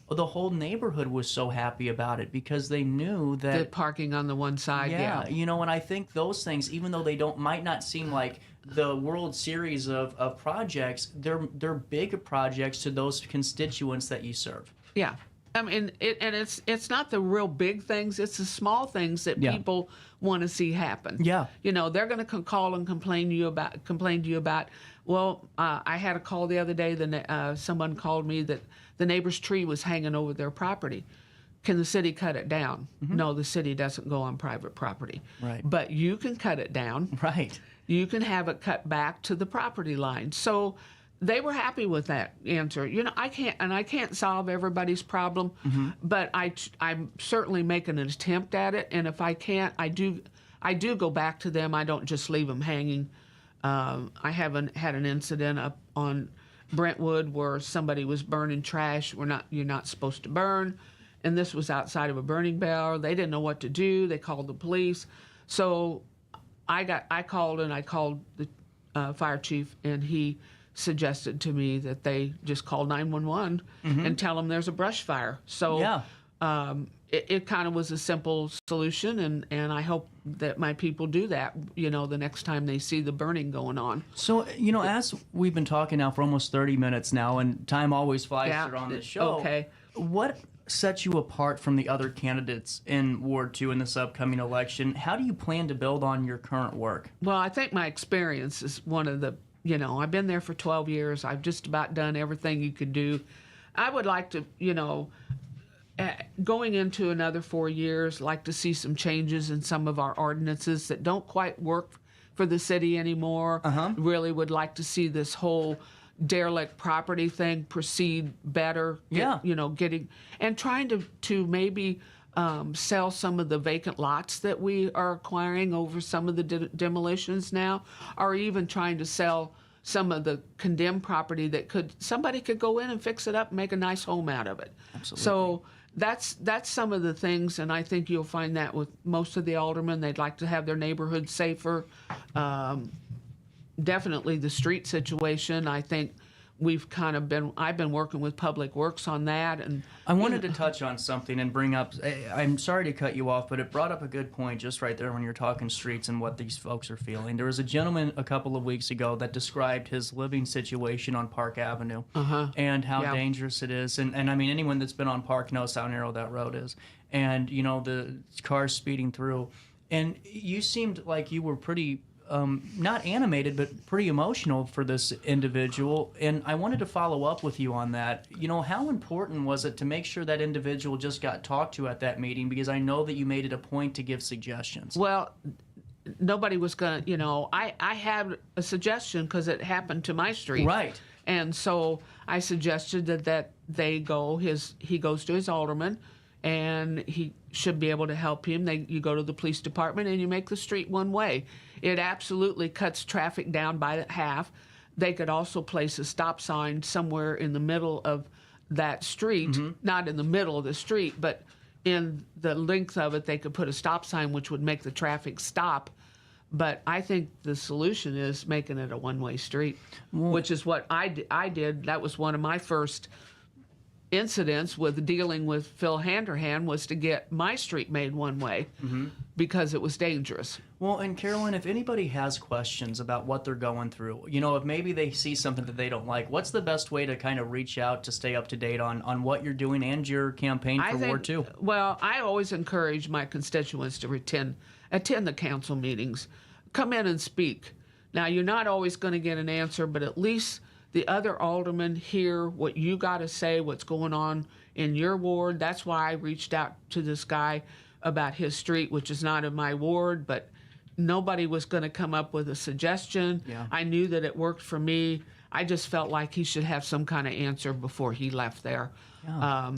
S3: the whole neighborhood was so happy about it because they knew that...
S8: The parking on the one side,
S3: and I think those things, even though they might not seem like the World Series of projects, they're big projects to those constituents that you serve.
S8: Yeah. I mean, it's not the real big things; it's the small things that people want to see happen.
S3: Yeah,
S8: they're going to call and complain to you about. Well, I had a call the other day. Someone called me that the neighbor's tree was hanging over their property. Can the city cut it down? No, the city doesn't go on private property.
S3: Right.
S8: But you can cut it down.
S3: Right.
S8: You can have it cut back to the property line. So they were happy with that answer. I can't solve everybody's problem, but I'm certainly making an attempt at it. And if I can't, I do go back to them. I don't just leave them hanging. I haven't had an incident up on Brentwood where somebody was burning trash. You're not supposed to burn, and this was outside of a burning barrel. They didn't know what to do. They called the police. So I called the fire chief, and he suggested to me that they just call 911 and tell them there's a brush fire. So it kind of was a simple solution, and I hope that my people do that, the next time they see the burning going on.
S3: So, as we've been talking now for almost 30 minutes now, and time always flies on this show.
S8: Okay.
S3: What sets you apart from the other candidates in Ward 2 in this upcoming election? How do you plan to build on your current work?
S8: Well, I think my experience is one of the I've been there for 12 years. I've just about done everything you could do. I would like to, going into another 4 years, like to see some changes in some of our ordinances that don't quite work for the city anymore. Really would like to see this whole derelict property thing proceed better. Getting and trying to maybe sell some of the vacant lots that we are acquiring over some of the demolitions now, or even trying to sell some of the condemned property that somebody could go in and fix it up and make a nice home out of it.
S3: Absolutely.
S8: So that's some of the things, and I think you'll find that with most of the aldermen. They'd like to have their neighborhood safer. Definitely the street situation. I think I've been working with Public Works on that. And
S3: I wanted to touch on something and bring up, I'm sorry to cut you off, but it brought up a good point just right there when you're talking streets and what these folks are feeling. There was a gentleman a couple of weeks ago that described his living situation on Park Avenue and how dangerous it is. And I mean, anyone that's been on Park knows how narrow that road is. And, you know, the cars speeding through. And you seemed like you were pretty not animated, but pretty emotional for this individual. And I wanted to follow up with you on that. You know, how important was it to make sure that individual just got talked to at that meeting? Because I know that you made it a point to give suggestions.
S8: Well, nobody was going to, you know, I had a suggestion because it happened to my street.
S3: Right.
S8: And so I suggested that he goes to his alderman, and he should be able to help him. You go to the police department and you make the street one way. It absolutely cuts traffic down by half. They could also place a stop sign somewhere in the middle of that street, not in the middle of the street, but in the length of it, they could put a stop sign which would make the traffic stop. But I think the solution is making it a one-way street, which is what I did. That was one of my first incidents with dealing with Phil Handerhan, was to get my street made one way because it was dangerous.
S3: Well, and Carolyn, if anybody has questions about what they're going through, you know, if maybe they see something that they don't like, what's the best way to kind of reach out to stay up to date on what you're doing and your campaign for Ward 2?
S8: Well, I always encourage my constituents to attend the council meetings. Come in and speak. Now, you're not always going to get an answer, but at least the other aldermen hear what you got to say, what's going on in your ward. That's why I reached out to this guy about his street, which is not in my ward, but nobody was going to come up with a suggestion.
S3: Yeah.
S8: I knew that it worked for me. I just felt like he should have some kind of answer before he left there.
S3: Yeah.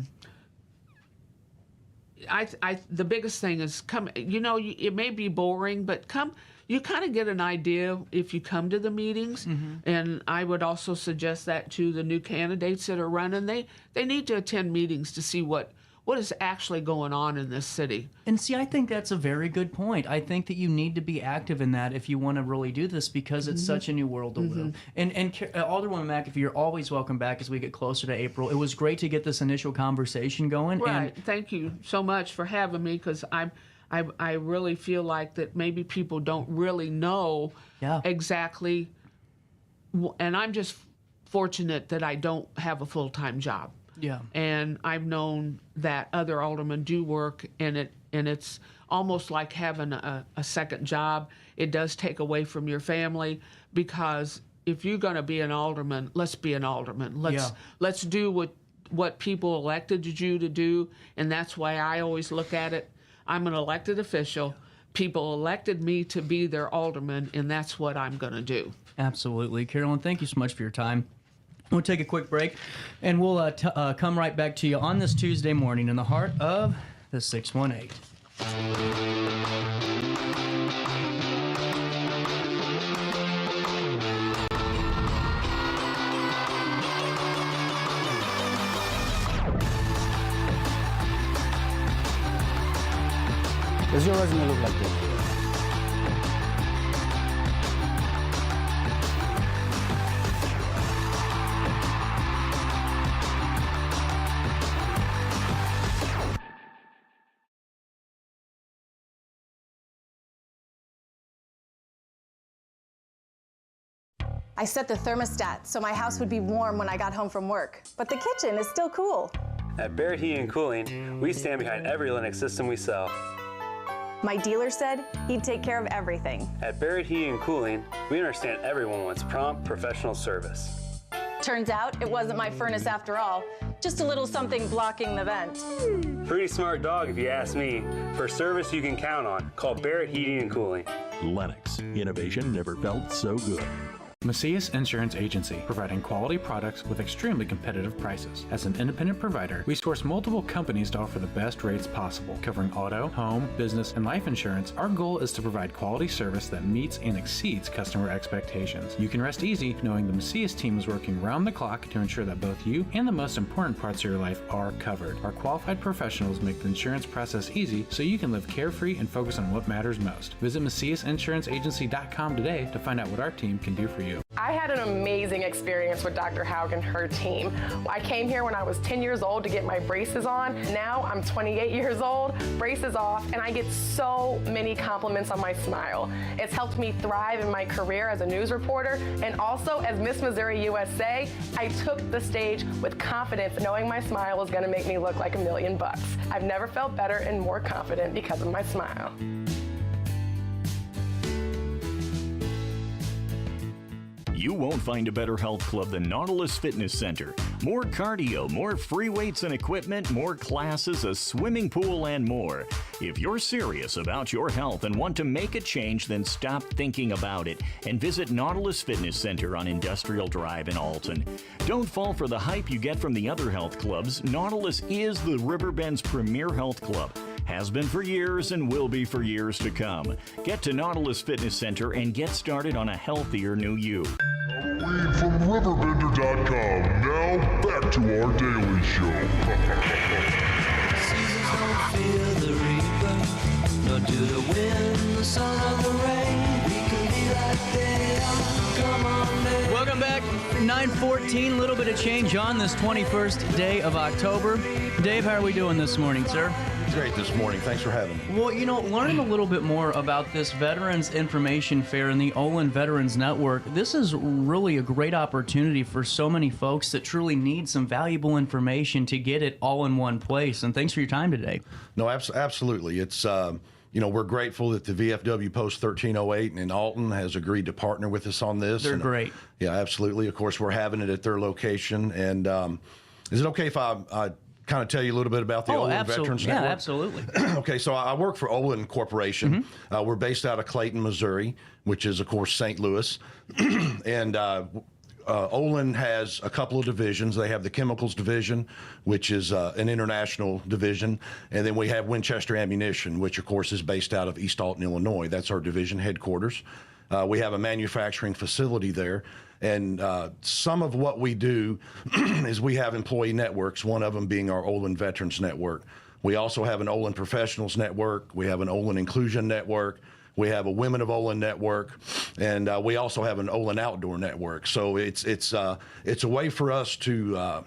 S8: The biggest thing is come. You know, it may be boring, but come. You kind of get an idea if you come to the meetings, and I would also suggest that to the new candidates that are running. They need to attend meetings to see what is actually going on in this city.
S3: And see, I think that's a very good point. I think that you need to be active in that if you want to really do this, because it's such a new world to live. And Alderwoman Macafee, you're always welcome back as we get closer to April. It was great to get this initial conversation going.
S8: Right. Thank you so much for having me, because I really feel like that maybe people don't really know exactly, and I'm just fortunate that I don't have a full-time job.
S3: Yeah.
S8: And I've known that other aldermen do work, and it's almost like having a second job. It does take away from your family, because if you're going to be an alderman, let's be an alderman. Let's do what people elected you to do, and that's why I always look at it. I'm an elected official. People elected me to be their alderman, and that's what I'm going to do.
S3: Absolutely. Carolyn, thank you so much for your time. We'll take a quick break, and we'll come right back to you on this Tuesday morning in the heart of the 618.
S9: Does your resume look like this?
S10: I set the thermostat so my house would be warm when I got home from work, but the kitchen is still cool.
S11: At Barrett Heating and Cooling, we stand behind every Linux system we sell.
S10: My dealer said he'd take care of everything.
S11: At Barrett Heating and Cooling, we understand everyone wants prompt, professional service.
S10: Turns out it wasn't my furnace after all, just a little something blocking the vent.
S11: Pretty smart dog if you ask me. For service you can count on, call Barrett Heating and Cooling.
S12: Lennox. Innovation never felt so good.
S9: Macias Insurance Agency, providing quality products with extremely competitive prices. As an independent provider, we source multiple companies to offer the best rates possible. Covering auto, home, business, and life insurance, our goal is to provide quality service that meets and exceeds customer expectations. You can rest easy knowing the Macias team is working round the clock to ensure that both you and the most important parts of your life are covered. Our qualified professionals make the insurance process easy so you can live carefree and focus on what matters most. Visit MaciasInsuranceAgency.com today to find out what our team can do for you.
S12: I had an amazing experience with Dr. Haug and her team. I came here when I was 10 years old to get my braces on. Now I'm 28 years old, braces off, and I get so many compliments on my smile. It's helped me thrive in my career as a news reporter, and also as Miss Missouri USA, I took the stage with confidence, knowing my smile was gonna make me look like $1 million. I've never felt better and more confident because of my smile.
S13: You won't find a better health club than Nautilus Fitness Center. More cardio, more free weights and equipment, more classes, a swimming pool, and more. If you're serious about your health and want to make a change, then stop thinking about it and visit Nautilus Fitness Center on Industrial Drive in Alton. Don't fall for the hype you get from the other health clubs. Nautilus is the Riverbend's premier health club. Has been for years and will be for years to come. Get to Nautilus Fitness Center and get started on a healthier new you.
S7: Halloween from RiverBender.com. Now back to our daily show.
S1: Seasons don't fear the reaper, nor do the wind, the sun, or the rain. We can be like they are. Come on, baby.
S3: Welcome back. 9:14, little bit of change on this 21st day of October. Dave, how are we doing this morning, sir?
S14: Great this morning. Thanks for having me.
S3: Well, you know, learning a little bit more about this Veterans Information Fair and the Olin Veterans Network, this is really a great opportunity for so many folks that truly need some valuable information to get it all in one place. And thanks for your time today.
S14: No, absolutely. It's, you know, we're grateful that the VFW Post 1308 in Alton has agreed to partner with us on this.
S3: They're great.
S14: Yeah, absolutely. Of course, we're having it at their location. And is it okay if I kind of tell you a little bit about the Olin Veterans Network?
S3: Yeah, absolutely.
S14: Okay, so I work for Olin Corporation. We're based out of Clayton, Missouri, which is, of course, St. Louis. And Olin has a couple of divisions. They have the Chemicals Division, which is an international division. And then we have Winchester Ammunition, which, of course, is based out of East Alton, Illinois. That's our division headquarters. We have a manufacturing facility there. And some of what we do is we have employee networks, one of them being our Olin Veterans Network. We also have an Olin Professionals Network. We have an Olin Inclusion Network. We have a Women of Olin Network. And we also have an Olin Outdoor Network. So it's a way for us to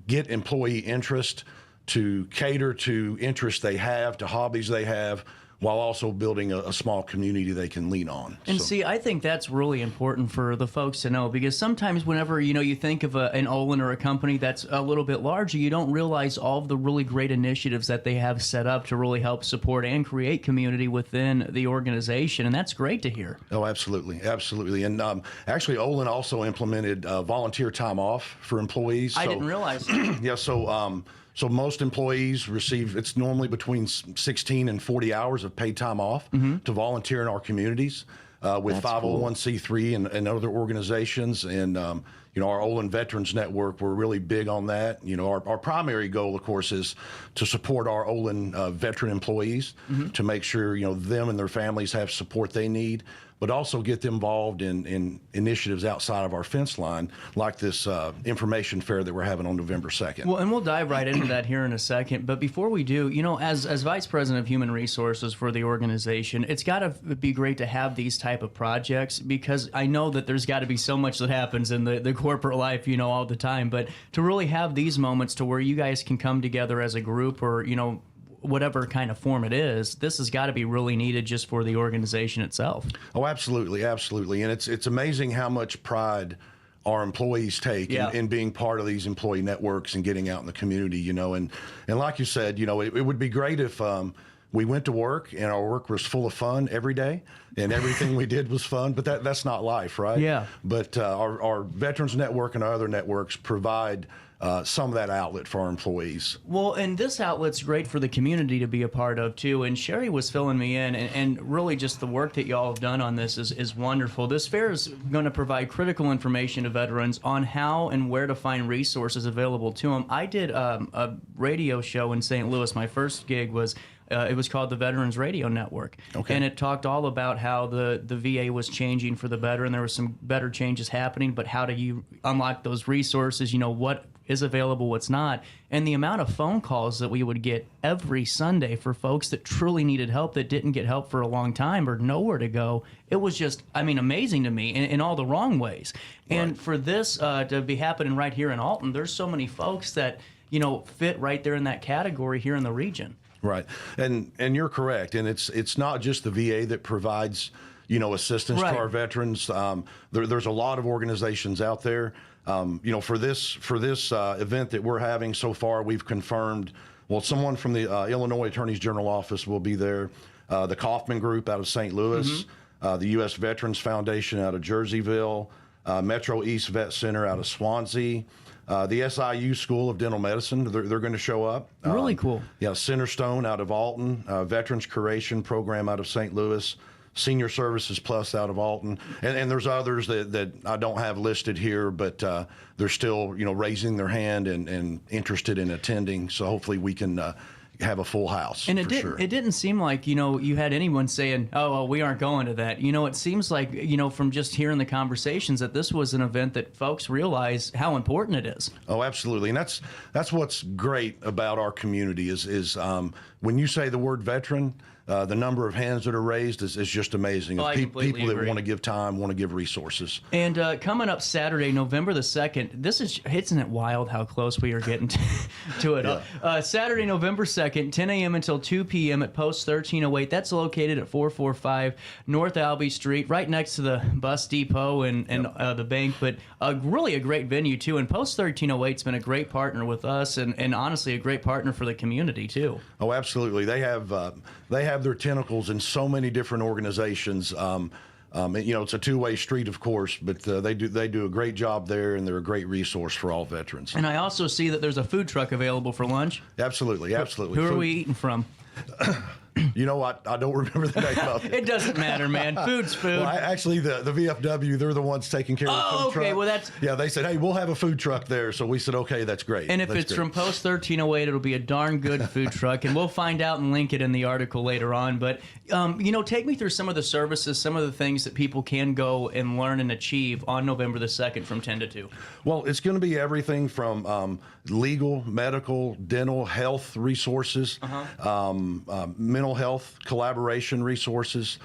S14: get employee interest, to cater to interests they have, to hobbies they have, while also building a small community they can lean on.
S3: And see, I think that's really important for the folks to know, because sometimes whenever, you know, you think of an Olin or a company that's a little bit larger, you don't realize all of the really great initiatives that they have set up to really help support and create community within the organization, and that's great to hear.
S14: Oh, absolutely, absolutely. And actually, Olin also implemented volunteer time off for employees.
S3: I didn't realize that.
S14: Yeah, so most employees receive, it's normally between 16 and 40 hours of paid time off to volunteer in our communities with 501c3 and other organizations. And, you know, our Olin Veterans Network, we're really big on that. You know, our primary goal, of course, is to support our Olin veteran employees, to make sure, you know, them and their families have support they need, but also get them involved in initiatives outside of our fence line, like this information fair that we're having on November 2nd.
S3: Well, and we'll dive right into that here in a second. But before we do, you know, as Vice President of Human Resources for the organization, it's got to be great to have these type of projects, because I know that there's got to be so much that happens in the corporate life, you know, all the time. But to really have these moments to where you guys can come together as a group, or, you know, whatever kind of form it is, this has got to be really needed just for the organization itself.
S14: Oh, absolutely, absolutely. And it's amazing how much pride our employees take in being part of these employee networks and getting out in the community, you know. And like you said, you know, it would be great if we went to work and our work was full of fun every day and everything we did was fun, but that's not life, right?
S3: Yeah.
S14: But our Veterans Network and our other networks provide some of that outlet for our employees.
S3: Well, and this outlet's great for the community to be a part of, too. And Sherry was filling me in, and really just the work that y'all have done on this is wonderful. This fair is going to provide critical information to veterans on how and where to find resources available to them. I did a radio show in St. Louis. My first gig was it was called the Veterans Radio Network.
S14: Okay.
S3: And it talked all about how the VA was changing for the better, and there were some better changes happening, but how do you unlock those resources, what is available, what's not. And the amount of phone calls that we would get every Sunday for folks that truly needed help, that didn't get help for a long time or nowhere to go, it was just, amazing to me in all the wrong ways. And for this to be happening right here in Alton, there's so many folks that, fit right there in that category here in the region.
S14: Right. And you're correct. And it's not just the VA that provides, assistance to our veterans. There's a lot of organizations out there. For this event that we're having so far, we've confirmed, someone from the Illinois Attorney General Office will be there, the Kaufman Group out of St. Louis, the U.S. Veterans Foundation out of Jerseyville, Metro East Vet Center out of Swansea, the SIU School of Dental Medicine, they're going to show up.
S3: Really cool.
S14: Yeah, Centerstone out of Alton, Veterans Curation Program out of St. Louis, Senior Services Plus out of Alton, and there's others that I don't have listed here, but they're still raising their hand and interested in attending. So hopefully we can have a full house.
S3: And it didn't seem like you had anyone saying, "Oh, well, we aren't going to that." It seems like from just hearing the conversations that this was an event that folks realize how important it is.
S14: Oh, absolutely, and that's what's great about our community is when you say the word veteran. The number of hands that are raised is just amazing. People that want to give time, want to give resources.
S3: And coming up Saturday, November the 2nd, isn't it wild how close we are getting to it?
S14: Yeah.
S3: Saturday, November 2nd, 10 a.m. until 2 p.m. at Post 1308. That's located at 445 North Albee Street, right next to the bus depot and the bank. But really a great venue, too. And Post 1308's been a great partner with us and honestly a great partner for the community, too.
S14: Oh, absolutely. They have their tentacles in so many different organizations. It's a two-way street, of course, but they do a great job there, and they're a great resource for all veterans.
S3: And I also see that there's a food truck available for lunch.
S14: Absolutely.
S3: Who are we eating from?
S14: I don't remember the name of it.
S3: It doesn't matter, man. Food's food.
S14: Well, actually, the VFW, they're the ones taking care of the food truck.
S3: Well, that's...
S14: Yeah, they said, hey, we'll have a food truck there. So we said, okay, that's great.
S3: And if
S14: that's
S3: it's
S14: great.
S3: from Post 1308, it'll be a darn good food truck. And we'll find out and link it in the article later on. But, take me through some of the services, some of the things that people can go and learn and achieve on November the 2nd from 10 to 2.
S14: Well, it's going to be everything from legal, medical, dental, health resources, mental health collaboration resources.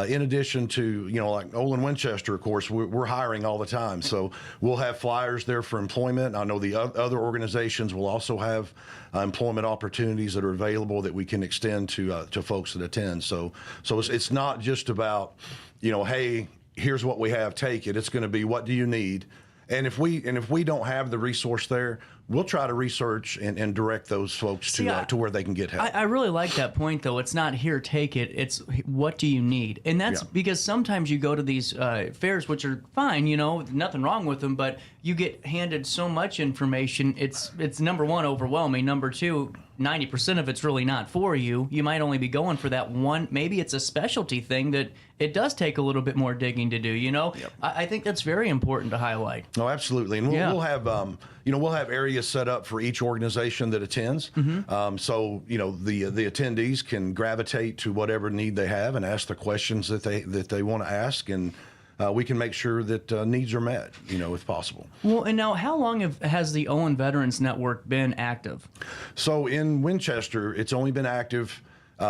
S14: In addition to, like Olin Winchester, of course, we're hiring all the time. So we'll have flyers there for employment. I know the other organizations will also have employment opportunities that are available that we can extend to folks that attend. So it's not just about, hey, here's what we have, take it. It's going to be, what do you need? And if we don't have the resource there, we'll try to research and direct those folks to where they can get help.
S3: I really like that point, though. It's not here, take it. It's what do you need? And that's because sometimes you go to these fairs, which are fine, nothing wrong with them, but you get handed so much information. It's number one, overwhelming. Number two, 90% of it's really not for you. You might only be going for that one. Maybe it's a specialty thing that it does take a little bit more digging to do.
S14: Yep.
S3: I think that's very important to highlight.
S14: No, absolutely, and we'll have we'll have areas set up for each organization that attends. So the attendees can gravitate to whatever need they have and ask the questions that they want to ask, and we can make sure that needs are met, if possible.
S3: Well, and now how long has the Olin Veterans Network been active?
S14: So in Winchester, it's only been active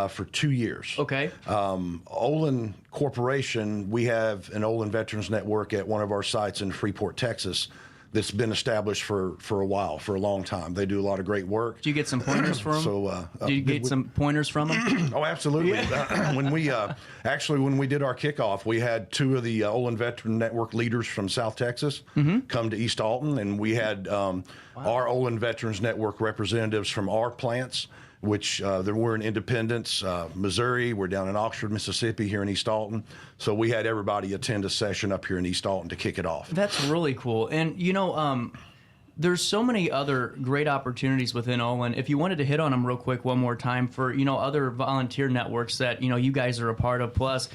S14: for 2 years.
S3: Okay.
S14: Olin Corporation, we have an Olin Veterans Network at one of our sites in Freeport, Texas, that's been established for a while, for a long time. They do a lot of great work.
S3: Do you get some pointers from them?
S14: So,
S3: do you get some pointers from them?
S14: Oh, absolutely. Yeah. When we did our kickoff, we had two of the Olin Veteran Network leaders from South Texas come to East Alton, and we had our Olin Veterans Network representatives from our plants which we're in Independence, Missouri. We're down in Oxford, Mississippi, here in East Alton. So we had everybody attend a session up here in East Alton to kick it off.
S3: That's really cool. And, there's so many other great opportunities within Olin. If you wanted to hit on them real quick one more time for, other volunteer networks that, you guys are a part of, plus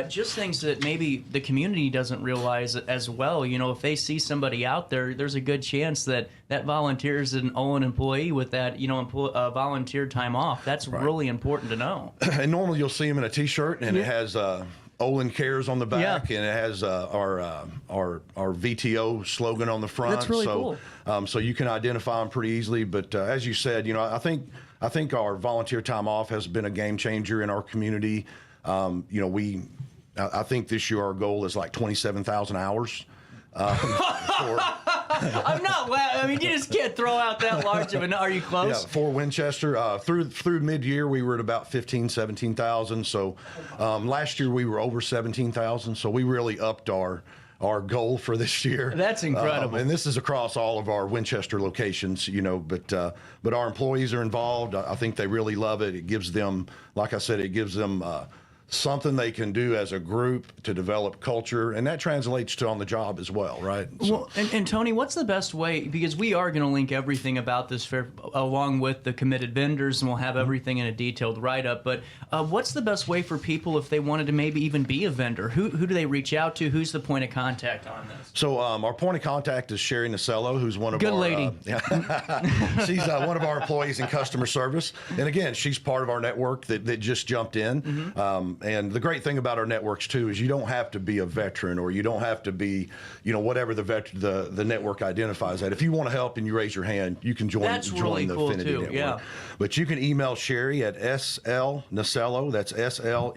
S3: just things that maybe the community doesn't realize as well. If they see somebody out there, there's a good chance that volunteer is an Olin employee with that, volunteer time off. That's really important to know.
S14: And normally you'll see them in a T-shirt, and it has Olin Cares on the back, and it has our VTO slogan on the front.
S3: That's really cool.
S14: So you can identify them pretty easily. But as you said, I think our volunteer time off has been a game changer in our community. I think this year our goal is like 27,000 hours.
S3: I'm not. I mean, you just can't throw out that large of a. Are you close?
S14: Yeah, for Winchester. Through mid-year, we were at about 17,000. So last year we were over 17,000. So we really upped our goal for this year.
S3: That's incredible.
S14: And this is across all of our Winchester locations, but our employees are involved. I think they really love it. It gives them, like I said, something they can do as a group to develop culture, and that translates to on the job as well, right?
S3: Well, and Tony, what's the best way, because we are going to link everything about this fair along with the committed vendors, and we'll have everything in a detailed write-up, but what's the best way for people if they wanted to maybe even be a vendor? Who do they reach out to? Who's the point of contact on this?
S14: So our point of contact is Sherry Nasello, who's one of
S3: Good
S14: our...
S3: lady.
S14: She's one of our employees in customer service, and again, she's part of our network that just jumped in. And the great thing about our networks too is you don't have to be a veteran, or you don't have to be, whatever the network identifies that. If you want to help and you raise your hand, you can join
S3: really
S14: the
S3: cool
S14: Affinity
S3: too.
S14: Network.
S3: Yeah.
S14: But you can email Sherry at slnasello, that's SLNASELLO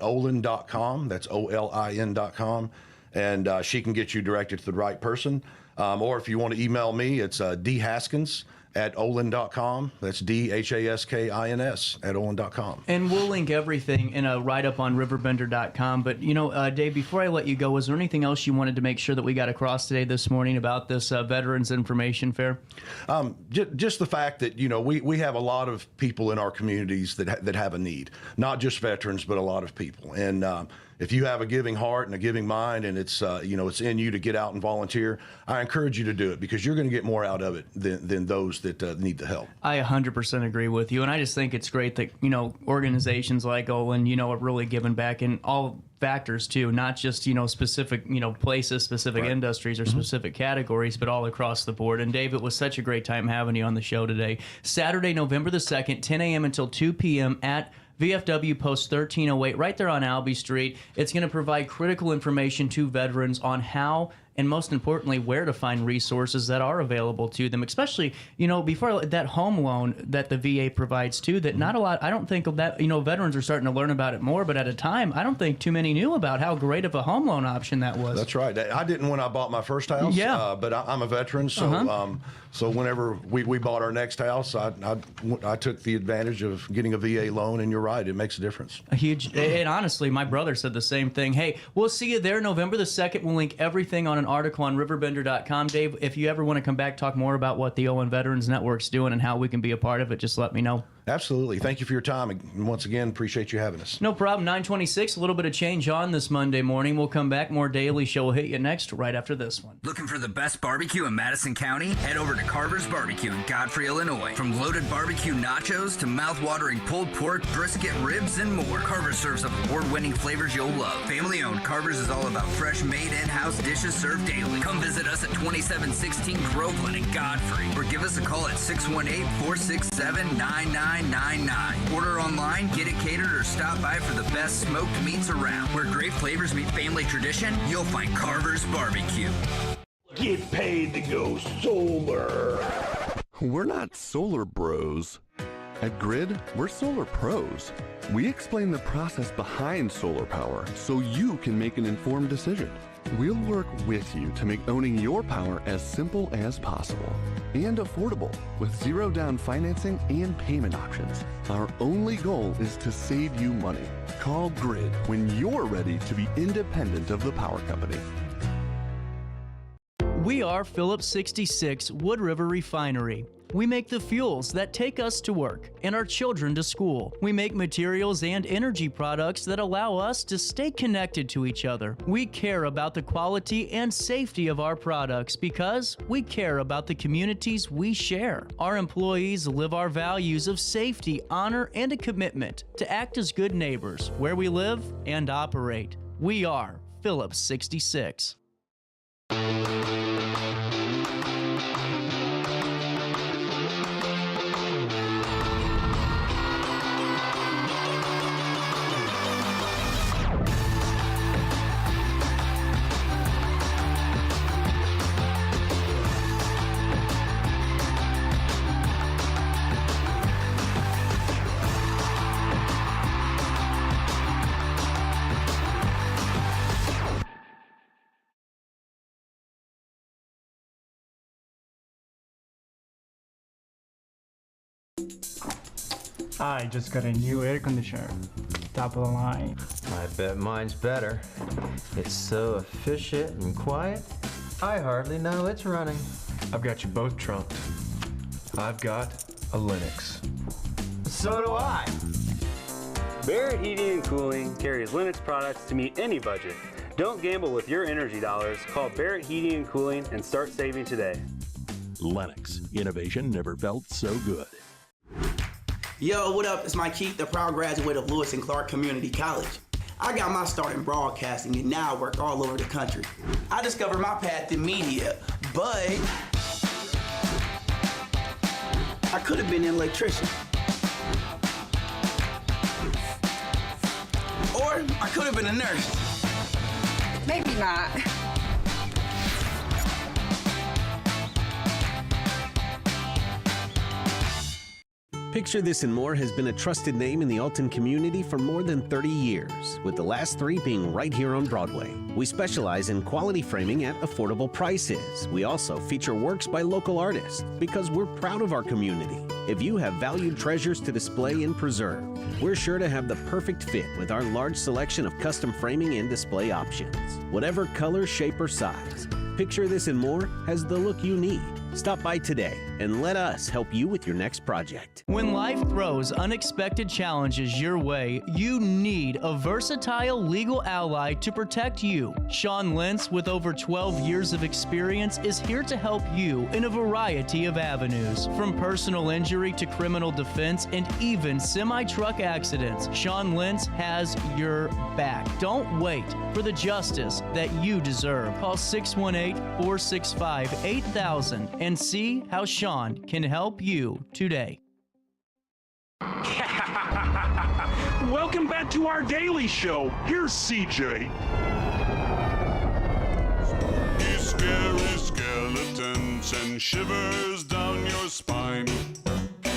S14: @olin.com. That's OLIN.com, and she can get you directed to the right person. Or if you want to email me, it's dhaskins @olin.com. That's DHASKINS @olin.com.
S3: And we'll link everything in a write-up on RiverBender.com. But, Dave, before I let you go, was there anything else you wanted to make sure that we got across today this morning about this Veterans Information Fair?
S14: Just the fact that, we have a lot of people in our communities that have a need, not just veterans, but a lot of people. And if you have a giving heart and a giving mind, and it's it's in you to get out and volunteer, I encourage you to do it, because you're going to get more out of it than those that need the help.
S3: I 100% agree with you, and I just think it's great that organizations like Olin are really giving back in all factors too, not just specific places, specific industries, or specific categories, but all across the board. And Dave, it was such a great time having you on the show today. Saturday, November the 2nd, 10 a.m. until 2 p.m. at VFW Post 1308, right there on Albee Street. It's going to provide critical information to veterans on how, and most importantly, where to find resources that are available to them, especially, before that home loan that the VA provides too, that not a lot, I don't think of that, veterans are starting to learn about it more, but at a time, I don't think too many knew about how great of a home loan option that was.
S14: That's right. I didn't when I bought my first house, but I'm a veteran, so so whenever we bought our next house, I took the advantage of getting a VA loan, and you're right, it makes a difference.
S3: A huge, and honestly, my brother said the same thing. Hey, we'll see you there November the 2nd. We'll link everything on an article on RiverBender.com. Dave, if you ever want to come back, talk more about what the Olin Veterans Network's doing and how we can be a part of it, just let me know.
S14: Absolutely. Thank you for your time. And once again, appreciate you having us.
S3: No problem. 9:26, a little bit of change on this Monday morning. We'll come back. More Daily Show will hit you next, right after this one.
S6: Looking for the best barbecue in Madison County? Head over to Carver's Barbecue in Godfrey, Illinois. From loaded barbecue nachos to mouth-watering pulled pork, brisket, ribs, and more, Carver serves up award-winning flavors you'll love. Family-owned, Carver's is all about fresh, made in-house dishes served daily. Come visit us at 2716 Groveland in Godfrey, or give us a call at 618-467-9999. Order online, get it catered, or stop by for the best smoked meats around. Where great flavors meet family tradition, you'll find Carver's Barbecue.
S2: Get paid to go solar.
S15: We're not solar bros. At Grid, we're solar pros. We explain the process behind solar power so you can make an informed decision. We'll work with you to make owning your power as simple as possible and affordable with zero down financing and payment options. Our only goal is to save you money. Call Grid when you're ready to be independent of the power company.
S3: We are Phillips 66 Wood River Refinery. We make the fuels that take us to work and our children to school. We make materials and energy products that allow us to stay connected to each other. We care about the quality and safety of our products because we care about the communities we share. Our employees live our values of safety, honor, and a commitment to act as good neighbors where we live and operate. We are Phillips 66.
S16: I just got a new air conditioner. Top of the line.
S17: I bet mine's better. It's so efficient and quiet, I hardly know it's running.
S18: I've got you both trumped. I've got a Linux.
S17: So do I.
S11: Barrett Heating and Cooling carries Linux products to meet any budget. Don't gamble with your energy dollars. Call Barrett Heating and Cooling and start saving today.
S2: Lennox. Innovation never felt so good.
S19: Yo, what up? It's Mike Keith, the proud graduate of Lewis and Clark Community College. I got my start in broadcasting and now I work all over the country. I discovered my path in media, but I could have been an electrician. Or I could have been a nurse.
S20: Maybe not.
S4: Picture This and More has been a trusted name in the Alton community for more than 30 years, with the last 3 being right here on Broadway. We specialize in quality framing at affordable prices. We also feature works by local artists because we're proud of our community. If you have valued treasures to display and preserve, we're sure to have the perfect fit with our large selection of custom framing and display options. Whatever color, shape, or size, Picture This and More has the look you need. Stop by today and let us help you with your next project.
S3: When life throws unexpected challenges your way, you need a versatile legal ally to protect you. Sean Lentz, with over 12 years of experience, is here to help you in a variety of avenues. From personal injury to criminal defense and even semi-truck accidents, Sean Lentz has your back. Don't wait for the justice that you deserve. Call 618-465-8000 and see how Sean can help you today.
S2: Welcome back to our daily show. Here's CJ.
S7: Spooky, scary skeletons send shivers down your spine.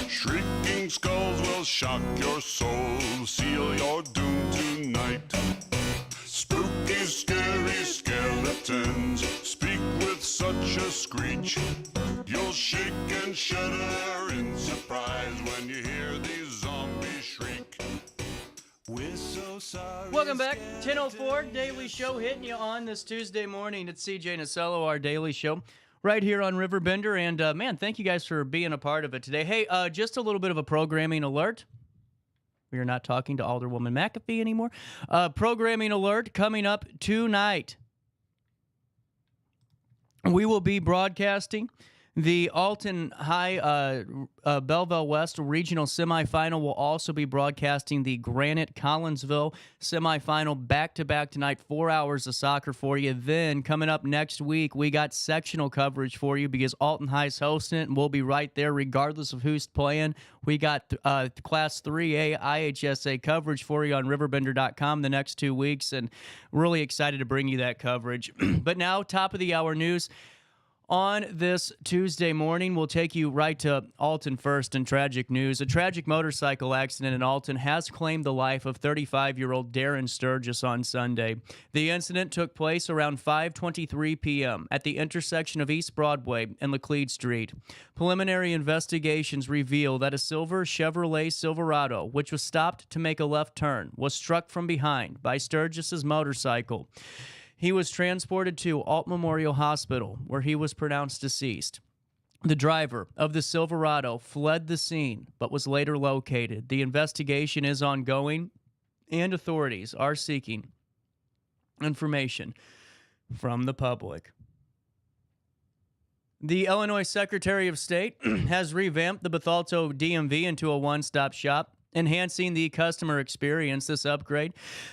S7: Shrieking skulls will shock your soul, seal your doom tonight. Spooky, scary skeletons speak with such a screech. You'll shake and shudder in surprise when you hear these zombies shriek. We're so sorry.
S3: Welcome back. 10:04 Daily Show hitting you on this Tuesday morning. It's CJ Nasello, our Daily Show, right here on Riverbender. And, man, thank you guys for being a part of it today. Hey, just a little bit of a programming alert. We are not talking to Alderwoman Macafee anymore. Programming alert coming up tonight. We will be broadcasting the Alton High Belleville West Regional Semifinal. Will also be broadcasting the Granite Collinsville Semifinal back-to-back tonight. 4 hours of soccer for you. Then coming up next week, we got sectional coverage for you because Alton High's hosting it, and we'll be right there regardless of who's playing. We got Class 3A IHSA coverage for you on RiverBender.com the next 2 weeks, and really excited to bring you that coverage. But now, top of the hour news. On this Tuesday morning, we'll take you right to Alton first in tragic news. A tragic motorcycle accident in Alton has claimed the life of 35-year-old Darren Sturgis on Sunday. The incident took place around 5:23 p.m. at the intersection of East Broadway and Laclede Street. Preliminary investigations reveal that a silver Chevrolet Silverado, which was stopped to make a left turn, was struck from behind by Sturgis's motorcycle. He was transported to Alt Memorial Hospital, where he was pronounced deceased. The driver of the Silverado fled the scene but was later located. The investigation is ongoing, and authorities are seeking information from the public. The Illinois Secretary of State has revamped the Bethalto DMV into a one-stop shop, enhancing the customer experience. This upgrade,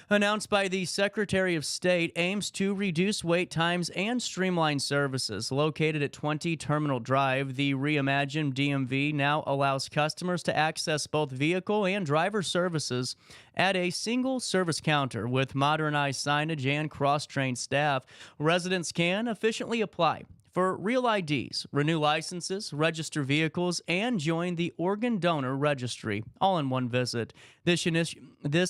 S3: announced by the Secretary of State, aims to reduce wait times and streamline services. Located at 20 Terminal Drive, the reimagined DMV now allows customers to access both vehicle and driver services at a single service counter. With modernized signage and cross-trained staff, residents can efficiently apply for real IDs, renew licenses, register vehicles, and join the organ donor registry, all in one visit. This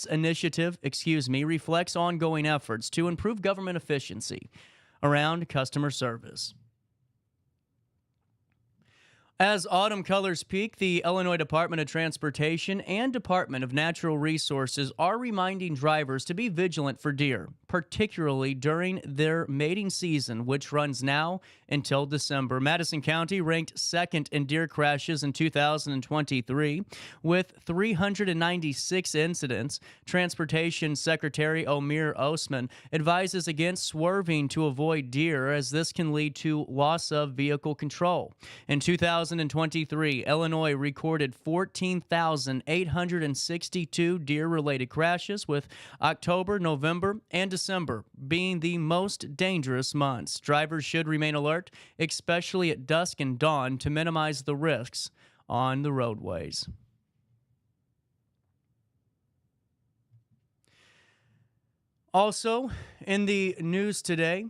S3: initiative, reflects ongoing efforts to improve government efficiency around customer service. As autumn colors peak, the Illinois Department of Transportation and Department of Natural Resources are reminding drivers to be vigilant for deer, particularly during their mating season, which runs now until December. Madison County ranked second in deer crashes in 2023 with 396 incidents. Transportation Secretary Omir Osman advises against swerving to avoid deer, as this can lead to loss of vehicle control. In 2023, Illinois recorded 14,862 deer-related crashes, with October, November, and December being the most dangerous months. Drivers should remain alert, especially at dusk and dawn, to minimize the risks on the roadways. Also, in the news today,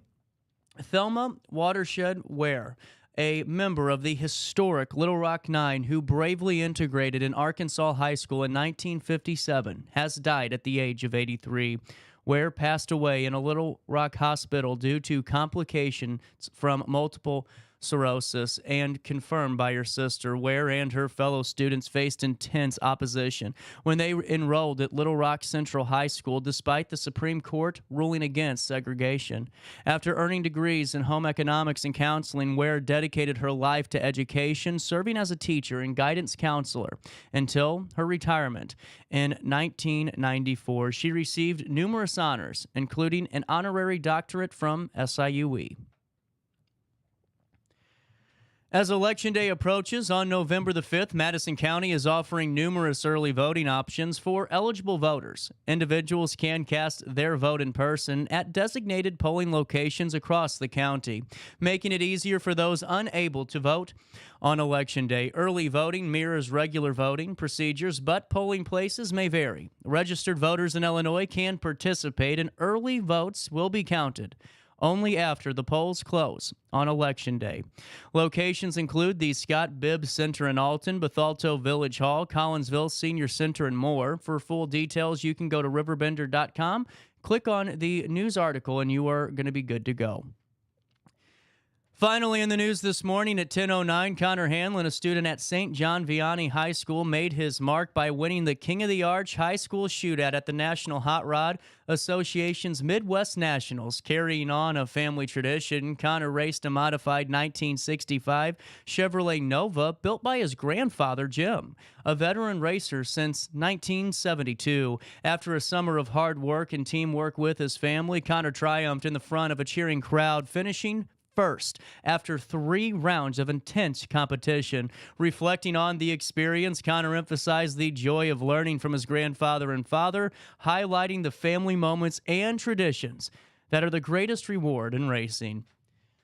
S3: Thelma Watershed Ware, a member of the historic Little Rock Nine who bravely integrated in Arkansas High School in 1957, has died at the age of 83. Ware passed away in a Little Rock hospital due to complications from multiple sclerosis, and confirmed by her sister. Ware and her fellow students faced intense opposition when they enrolled at Little Rock Central High School, despite the Supreme Court ruling against segregation. After earning degrees in home economics and counseling, Ware dedicated her life to education, serving as a teacher and guidance counselor until her retirement in 1994. She received numerous honors, including an honorary doctorate from SIUE. As Election Day approaches on November the 5th, Madison County is offering numerous early voting options for eligible voters. Individuals can cast their vote in person at designated polling locations across the county, making it easier for those unable to vote on Election Day. Early voting mirrors regular voting procedures, but polling places may vary. Registered voters in Illinois can participate, and early votes will be counted only after the polls close on Election Day. Locations include the Scott Bibb Center in Alton, Bethalto Village Hall, Collinsville Senior Center, and more. For full details, you can go to RiverBender.com, click on the news article, and you are going to be good to go. Finally, in the news this morning at 10:09, Connor Hanlon, a student at St. John Vianney High School, made his mark by winning the King of the Arch High School Shootout at the National Hot Rod Association's Midwest Nationals. Carrying on a family tradition, Connor raced a modified 1965 Chevrolet Nova built by his grandfather, Jim, a veteran racer since 1972. After a summer of hard work and teamwork with his family, Connor triumphed in the front of a cheering crowd, finishing first after 3 rounds of intense competition. Reflecting on the experience, Connor emphasized the joy of learning from his grandfather and father, highlighting the family moments and traditions that are the greatest reward in racing.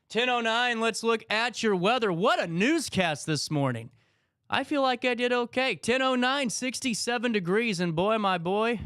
S3: 10:09, let's look at your weather. What a newscast this morning. I feel like I did okay. 10:09, 67 degrees, and boy, my boy,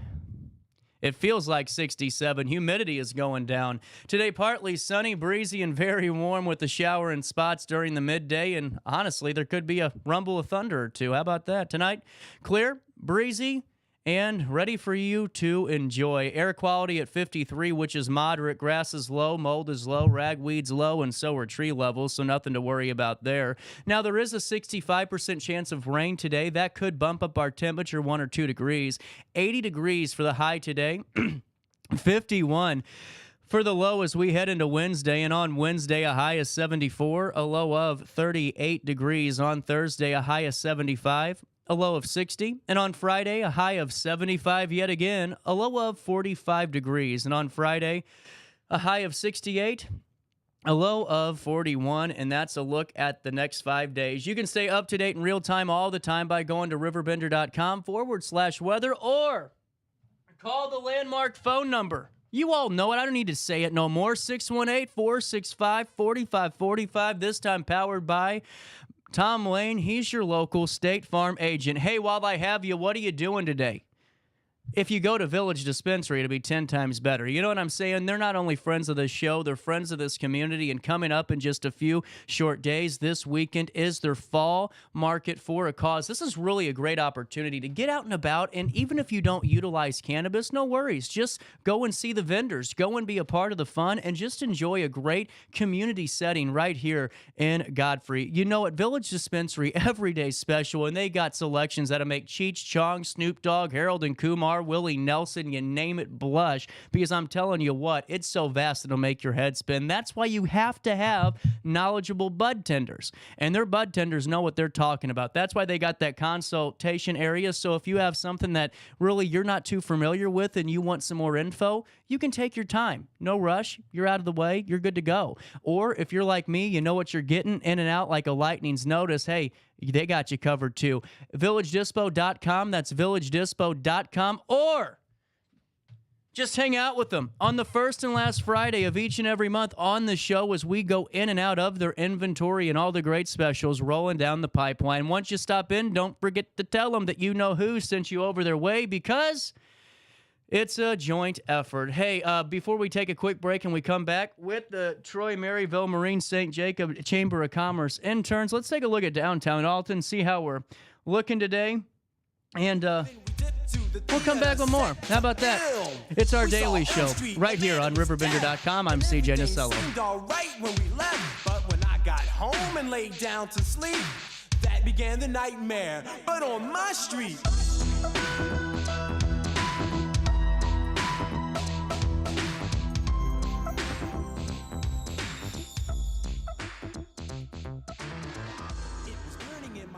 S3: it feels like 67. Humidity is going down. Today, partly sunny, breezy, and very warm with a shower in spots during the midday. And honestly, there could be a rumble of thunder or two. How about that? Tonight, clear, breezy, and ready for you to enjoy. Air quality at 53, which is moderate. Grass is low, mold is low, ragweed's low, and so are tree levels, so nothing to worry about there. Now, there is a 65% chance of rain today. That could bump up our temperature 1 or 2 degrees. 80 degrees for the high today. 51 for the low as we head into Wednesday. And on Wednesday, a high of 74, a low of 38 degrees. On Thursday, a high of 75, a low of 60. And on Friday, a high of 75 yet again, a low of 45 degrees. And on Friday, a high of 68, a low of 41, and that's a look at the next 5 days. You can stay up to date in real time all the time by going to RiverBender.com/weather or call the landmark phone number. You all know it. I don't need to say it no more. 618-465-4545. This time powered by Tom Lane. He's your local State Farm agent. Hey, while I have you, what are you doing today? If you go to Village Dispensary, it'll be 10 times better. You know what I'm saying? They're not only friends of this show, they're friends of this community. And coming up in just a few short days, this weekend is their fall market for a cause. This is really a great opportunity to get out and about. And even if you don't utilize cannabis, no worries. Just go and see the vendors. Go and be a part of the fun and just enjoy a great community setting right here in Godfrey. You know, at Village Dispensary, everyday's special. And they got selections that'll make Cheech, Chong, Snoop Dogg, Harold and Kumar, Willie Nelson, you name it, blush, because I'm telling you what, it's so vast it'll make your head spin. That's why you have to have knowledgeable bud tenders, and their bud tenders know what they're talking about. That's why they got that consultation area. So if you have something that really you're not too familiar with and you want some more info, you can take your time. No rush. You're out of the way. You're good to go. Or if you're like me, you know what you're getting in and out like a lightning's notice. Hey, they got you covered too. VillageDispo.com. That's VillageDispo.com. Or just hang out with them on the first and last Friday of each and every month on the show as we go in and out of their inventory and all the great specials rolling down the pipeline. Once you stop in, don't forget to tell them that you know who sent you over their way, because it's a joint effort. Hey, before we take a quick break and we come back with the Troy Maryville Marine St. Jacob Chamber of Commerce interns, let's take a look at downtown Alton, see how we're looking today. And we'll come back with more. How about that? It's our daily show right here on RiverBender.com. I'm CJ Nasello.
S1: Seemed all right when we left, but when I got home and laid down to sleep, that began the nightmare. But on my street,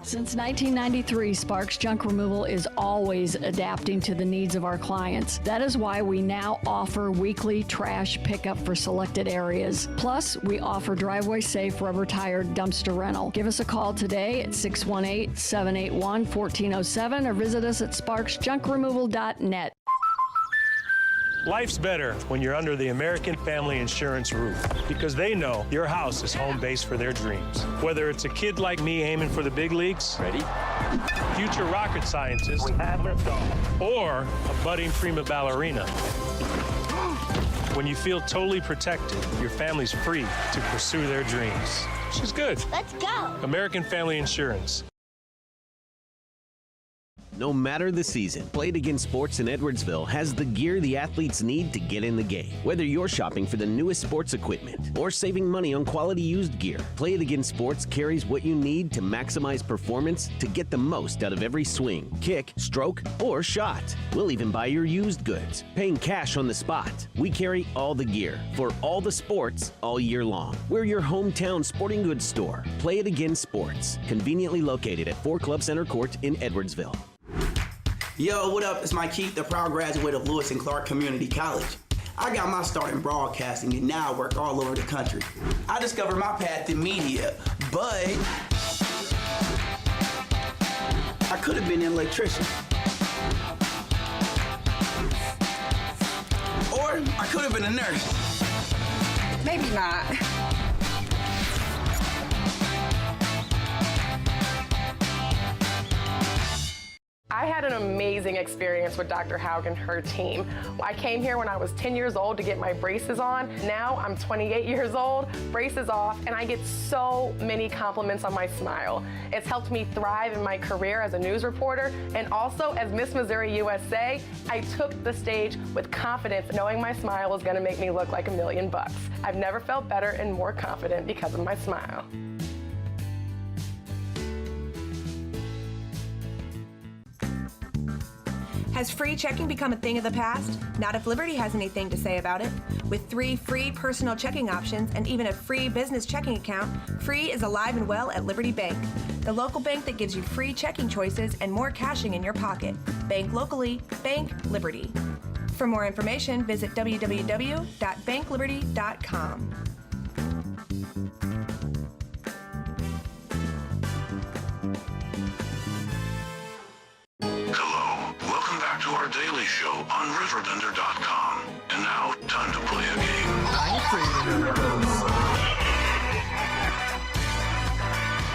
S5: Since 1993, Sparks Junk Removal is always adapting to the needs of our clients. That is why we now offer weekly trash pickup for selected areas. Plus, we offer driveway-safe rubber-tired dumpster rental. Give us a call today at 618-781-1407 or visit us at sparksjunkremoval.net.
S21: Life's better when you're under the American Family Insurance roof, because they know your house is home base for their dreams. Whether it's a kid like me aiming for the big leagues, ready, future rocket scientist, or a budding prima ballerina. When you feel totally protected, your family's free to pursue their dreams. She's good.
S22: Let's go.
S21: American Family Insurance.
S4: No matter the season, Play It Again Sports in Edwardsville has the gear the athletes need to get in the game. Whether you're shopping for the newest sports equipment or saving money on quality used gear, Play It Again Sports carries what you need to maximize performance to get the most out of every swing, kick, stroke, or shot. We'll even buy your used goods, paying cash on the spot. We carry all the gear for all the sports all year long. We're your hometown sporting goods store. Play It Again Sports, conveniently located at 4 Club Center Court in Edwardsville.
S19: Yo, what up? It's Mike Keith, the proud graduate of Lewis and Clark Community College. I got my start in broadcasting and now I work all over the country. I discovered my path in media, but I could have been an electrician. Or I could have been a nurse.
S20: Maybe not.
S12: I had an amazing experience with Dr. Haug and her team. I came here when I was 10 years old to get my braces on. Now I'm 28 years old, braces off, and I get so many compliments on my smile. It's helped me thrive in my career as a news reporter, and also as Miss Missouri USA, I took the stage with confidence, knowing my smile was gonna make me look like $1 million. I've never felt better and more confident because of my smile.
S8: Has free checking become a thing of the past? Not if Liberty has anything to say about it. With 3 free personal checking options and even a free business checking account, Free is alive and well at Liberty Bank, the local bank that gives you free checking choices and more cashing in your pocket. Bank locally, bank Liberty. For more information, visit www.bankliberty.com.
S22: Hello, welcome back to our daily show on RiverBender.com. And now, time to play a game.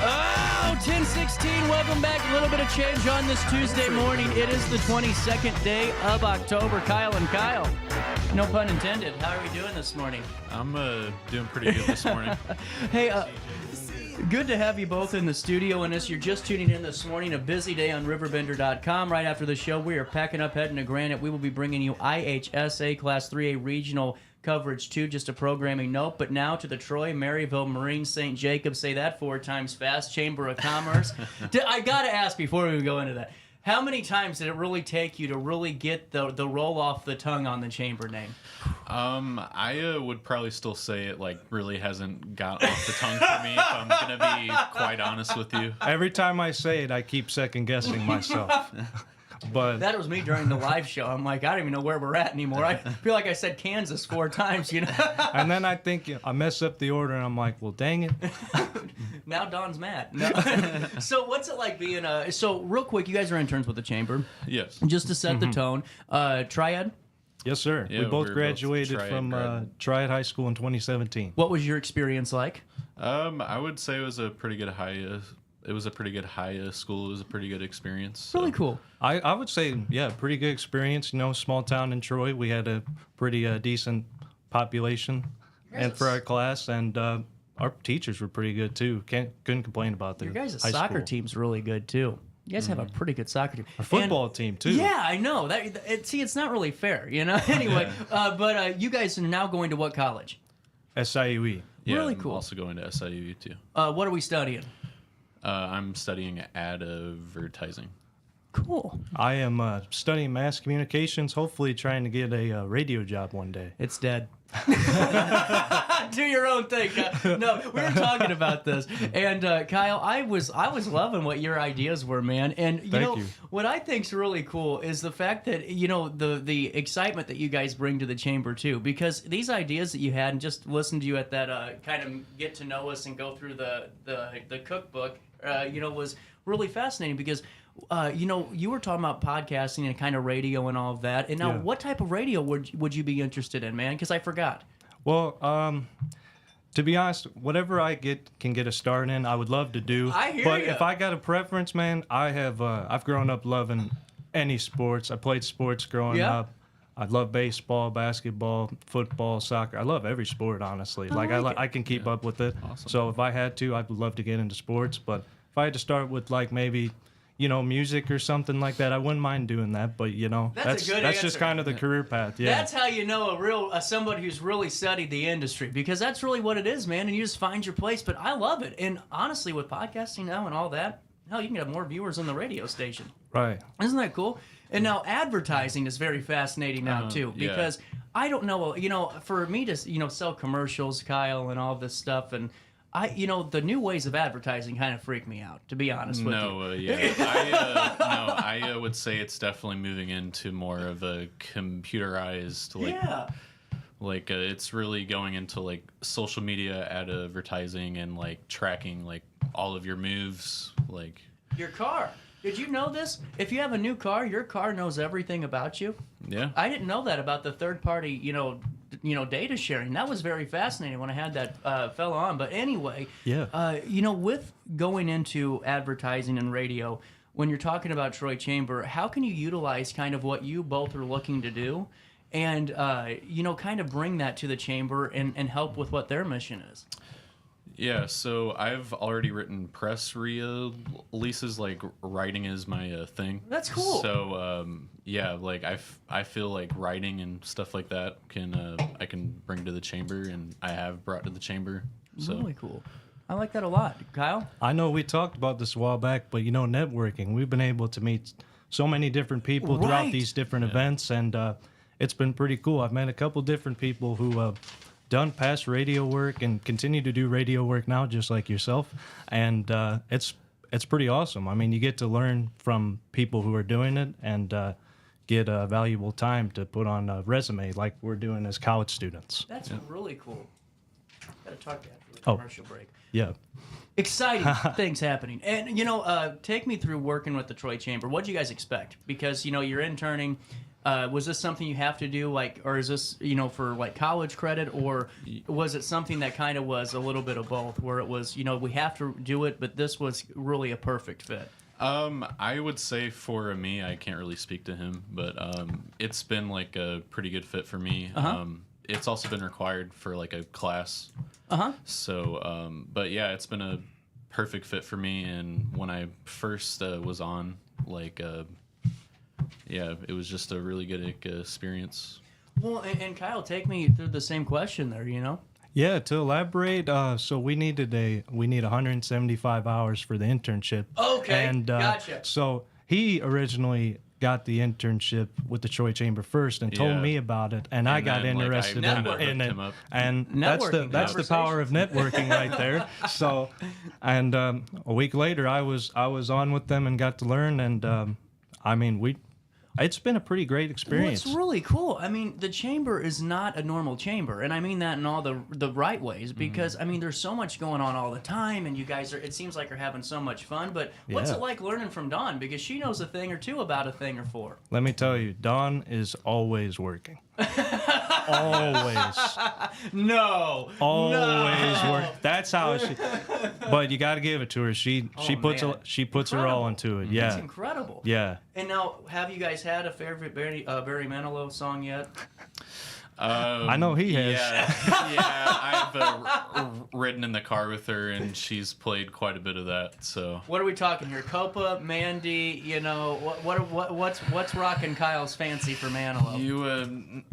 S3: Oh, 10:16. Welcome back. A little bit of change on this Tuesday morning. It is the 22nd day of October. Kyle and Kyle. No pun intended. How are we doing this morning?
S23: I'm doing pretty good this morning.
S3: Hey, good to have you both in the studio. And as you're just tuning in this morning, a busy day on RiverBender.com. Right after the show, we are packing up, heading to Granite. We will be bringing you IHSA Class 3A regional coverage too. Just a programming note. But now to the Troy, Maryville, Marine, St. Jacob. Say that 4 times fast. Chamber of Commerce. I got to ask before we go into that. How many times did it really take you to really get the roll off the tongue on the chamber name?
S23: I would probably still say it really hasn't got off the tongue for me, if I'm going to be quite honest with you.
S24: Every time I say it, I keep second guessing myself. But
S3: that was me during the live show. I'm like, I don't even know where we're at anymore. I feel like I said Kansas 4 times, you know.
S24: And then I think I mess up the order, and I'm like, well, dang it.
S3: Now Don's mad. No. So what's it like being so real quick, you guys are interns with the chamber.
S23: Yes.
S3: Just to set the tone. Triad?
S24: Yes, sir.
S23: Yeah,
S24: we both
S23: we're
S24: graduated
S23: both
S24: from Triad High School in 2017.
S3: What was your experience like?
S23: I would say it was a pretty good high. It was a pretty good high school. It was a pretty good experience. So.
S3: Really cool.
S24: I would say, yeah, pretty good experience. You know, small town in Troy. We had a pretty decent population, and for our class, and our teachers were pretty good too. Couldn't complain about their
S3: Your guys'
S24: high
S3: soccer
S24: school.
S3: team's really good too. You guys have a pretty good soccer team.
S24: Our football team too.
S3: Yeah, I know. See, it's not really fair, you know. Anyway, but you guys are now going to what college?
S24: SIUE.
S23: Yeah,
S3: really
S23: I'm
S3: cool.
S23: also going to SIU too.
S3: What are we studying?
S23: I'm studying advertising.
S3: Cool.
S24: I am studying mass communications, hopefully trying to get a radio job one day.
S3: It's dead. Do your own thing. No, we were talking about this, and Kyle, I was loving what your ideas were, man. And you what I think's really cool is the fact that the excitement that you guys bring to the chamber too, because these ideas that you had, and just listen to you at that kind of get to know us and go through the cookbook, was really fascinating because. You were talking about podcasting and kind of radio and all of that. And now, what type of radio would you be interested in, man? Because I forgot.
S24: Well, to be honest, whatever I can get a start in, I would love to do.
S3: I hear
S24: But
S3: ya.
S24: if I got a preference, man, I've grown up loving any sports. I played sports growing up. I love baseball, basketball, football, soccer. I love every sport, honestly. I can keep up with it.
S23: Awesome.
S24: So if I had to, I'd love to get into sports. But if I had to start with maybe music or something like that, I wouldn't mind doing that. But
S3: That's a good
S24: that's just
S3: answer.
S24: kind of the career path. Yeah.
S3: That's how you know somebody who's really studied the industry, because that's really what it is, man. And you just find your place. But I love it. And honestly, with podcasting now and all that, hell, you can have more viewers than the radio station.
S24: Right.
S3: Isn't that cool? And now advertising is very fascinating now too, because I don't know, for me to sell commercials, Kyle, and all this stuff, and the new ways of advertising kind of freak me out, to be honest with you.
S23: I would say it's definitely moving into more of a computerized, it's really going into social media advertising and tracking all of your moves,
S3: your car. Did you know this? If you have a new car, your car knows everything about you.
S23: Yeah.
S3: I didn't know that about the third party, data sharing. That was very fascinating when I had that fellow on. But anyway, with going into advertising and radio, when you're talking about Troy Chamber, how can you utilize kind of what you both are looking to do and, kind of bring that to the chamber and help with what their mission is?
S23: Yeah, so I've already written press releases. Writing is my thing.
S3: That's cool.
S23: So I feel like writing and stuff like that I can bring to the chamber, and I have brought to the chamber. So.
S3: Really cool. I like that a lot. Kyle?
S24: I know we talked about this a while back, but networking, we've been able to meet so many different people throughout these different events, and it's been pretty cool. I've met a couple different people who have done past radio work and continue to do radio work now, just like yourself, and it's pretty awesome. I mean, you get to learn from people who are doing it and get a valuable time to put on a resume like we're doing as college students.
S3: That's really cool. Got to talk to you after the commercial break.
S24: Yeah.
S3: Exciting things happening. And, take me through working with the Troy Chamber. What do you guys expect? Because, you're interning. Was this something you have to do, or is this, for, college credit? Or was it something that kind of was a little bit of both, where it was, we have to do it, but this was really a perfect fit?
S23: I would say for me, I can't really speak to him, but it's been, a pretty good fit for me. It's also been required for, a class. So, but yeah, it's been a perfect fit for me, and when I first was on, it was just a really good experience.
S3: Well, and Kyle, take me through the same question there,
S24: Yeah, to elaborate, so we need 175 hours for the internship.
S3: Okay,
S24: and,
S3: gotcha.
S24: So he originally got the internship with the Troy Chamber first and told me about it, and I got interested in it. And that's the power of networking right there. So, and a week later, I was on with them and got to learn, and it's been a pretty great experience.
S3: Well, it's really cool. I mean, the chamber is not a normal chamber, and I mean that in all the right ways, because, there's so much going on all the time, and you guys it seems like you're having so much fun, but what's it like learning from Dawn? Because she knows a thing or two about a thing or four.
S24: Let me tell you, Dawn is always working. Always.
S3: No.
S24: Always work. That's how she. But you got to give it to her. She puts her all into it. Yeah.
S3: It's incredible.
S24: Yeah.
S3: And now, have you guys had a favorite Barry Manilow song yet?
S24: I know he has.
S23: Yeah. I've ridden in the car with her, and she's played quite a bit of that. So.
S3: What are we talking here? Copa, Mandy. What's rocking Kyle's fancy for Manilow?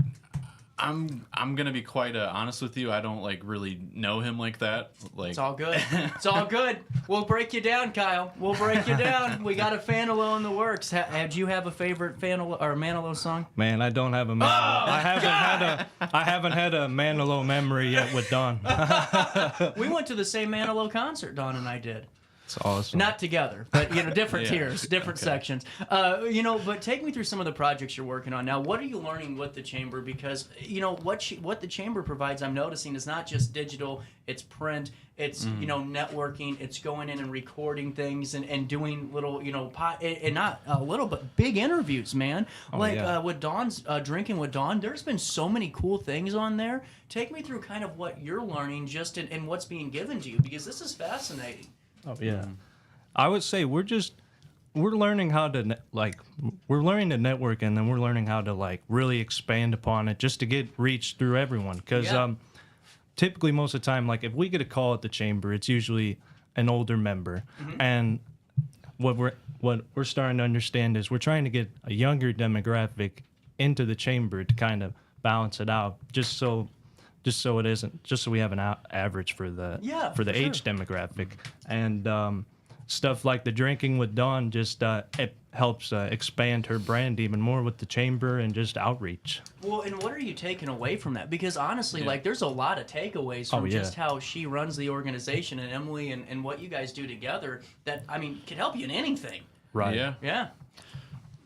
S23: I'm gonna be quite honest with you. I don't really know him like that.
S3: It's all good. It's all good. We'll break you down, Kyle. We'll break you down. We got a Fanilow in the works. Do you have a favorite Manilow song?
S24: Man, I don't have a Manilow. I haven't had a Manilow memory yet with Dawn.
S3: We went to the same Manilow concert, Dawn and I did.
S24: It's awesome.
S3: Not together, but different tiers, different sections. But take me through some of the projects you're working on now. What are you learning with the chamber? Because what the chamber provides, I'm noticing, is not just digital. It's print. It's networking. It's going in and recording things and doing little and not a little but big interviews, man. With Dawn's Drinking with Dawn. There's been so many cool things on there. Take me through kind of what you're learning just and what's being given to you, because this is fascinating.
S24: Oh yeah, I would say we're learning how to we're learning to network, and then we're learning how to really expand upon it just to get reach through everyone. Because typically most of the time, if we get a call at the chamber, it's usually an older member, and what we're starting to understand is we're trying to get a younger demographic into the chamber to kind of balance it out, just so we have an average for the age demographic, and stuff like the Drinking with Dawn it helps expand her brand even more with the chamber and just outreach.
S3: Well, and what are you taking away from that? Because honestly, there's a lot of takeaways from just how she runs the organization, and Emily and what you guys do together that can help you in anything.
S24: Right.
S3: Yeah.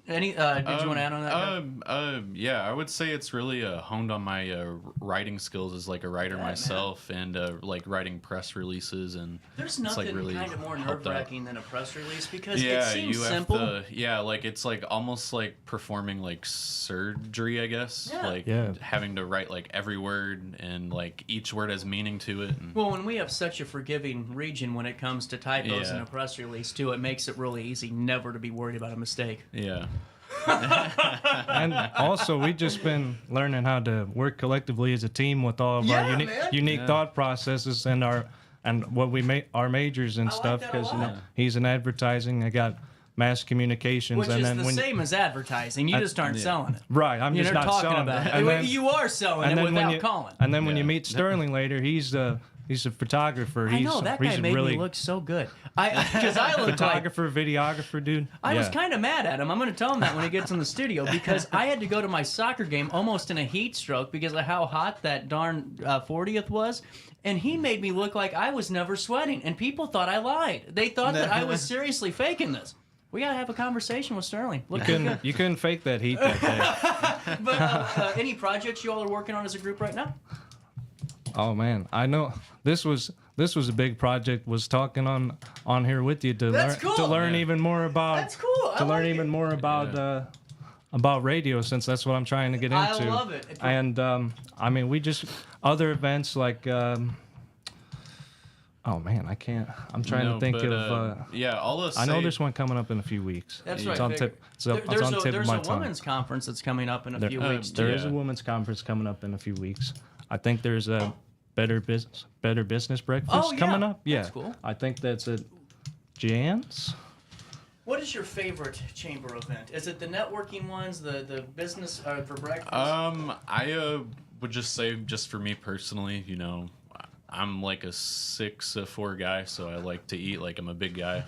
S3: Did you want to add on that?
S23: Yeah, I would say it's really honed on my writing skills as a writer myself, and writing press releases, and
S3: there's nothing
S23: really
S3: kind of more nerve-wracking than a press release, because
S23: it
S3: seems simple.
S23: It's almost like performing surgery, I guess. Having to write every word, and each word has meaning to it. And...
S3: Well, when we have such a forgiving region when it comes to typos in a press release too, it makes it really easy never to be worried about a mistake.
S23: Yeah.
S24: And also, we've just been learning how to work collectively as a team with all of our unique thought processes and what we make our majors and stuff. Because he's in advertising, I got mass communications,
S3: which is the same as advertising. You just aren't selling it.
S24: Right, I'm just not
S3: talking
S24: selling
S3: about
S24: it.
S3: And then, you are selling it without calling.
S24: And then when you meet Sterling later, he's He's a photographer.
S3: I know that guy made
S24: really
S3: me look so good. Because I look
S24: photographer, videographer, dude.
S3: I was kind of mad at him. I'm going to tell him that when he gets in the studio because I had to go to my soccer game almost in a heat stroke because of how hot that darn 40th was. And he made me look like I was never sweating. And people thought I lied. They thought that I was seriously faking this. We got to have a conversation with Sterling.
S24: You couldn't fake that heat that day.
S3: But any projects you all are working on as a group right now?
S24: Oh man, I know this was a big project. Was talking on here with you to learn even more about.
S3: That's cool.
S24: Even more about radio, since that's what I'm trying to get into.
S3: I love it.
S24: And I mean, we just other events like. Oh man, I can't. I'm trying to think of.
S23: I
S24: know there's one coming up in a few weeks.
S3: That's
S24: right.
S3: There's a women's conference that's coming up in a few weeks.
S24: There is a women's conference coming up in a few weeks. I think there's a better business breakfast coming up. Yeah,
S3: that's cool.
S24: I think that's at Jan's.
S3: What is your favorite chamber event? Is it the networking ones, the business for breakfast?
S23: I would just say, just for me personally, I'm like a 6'4" guy, so I like to eat like I'm a big guy.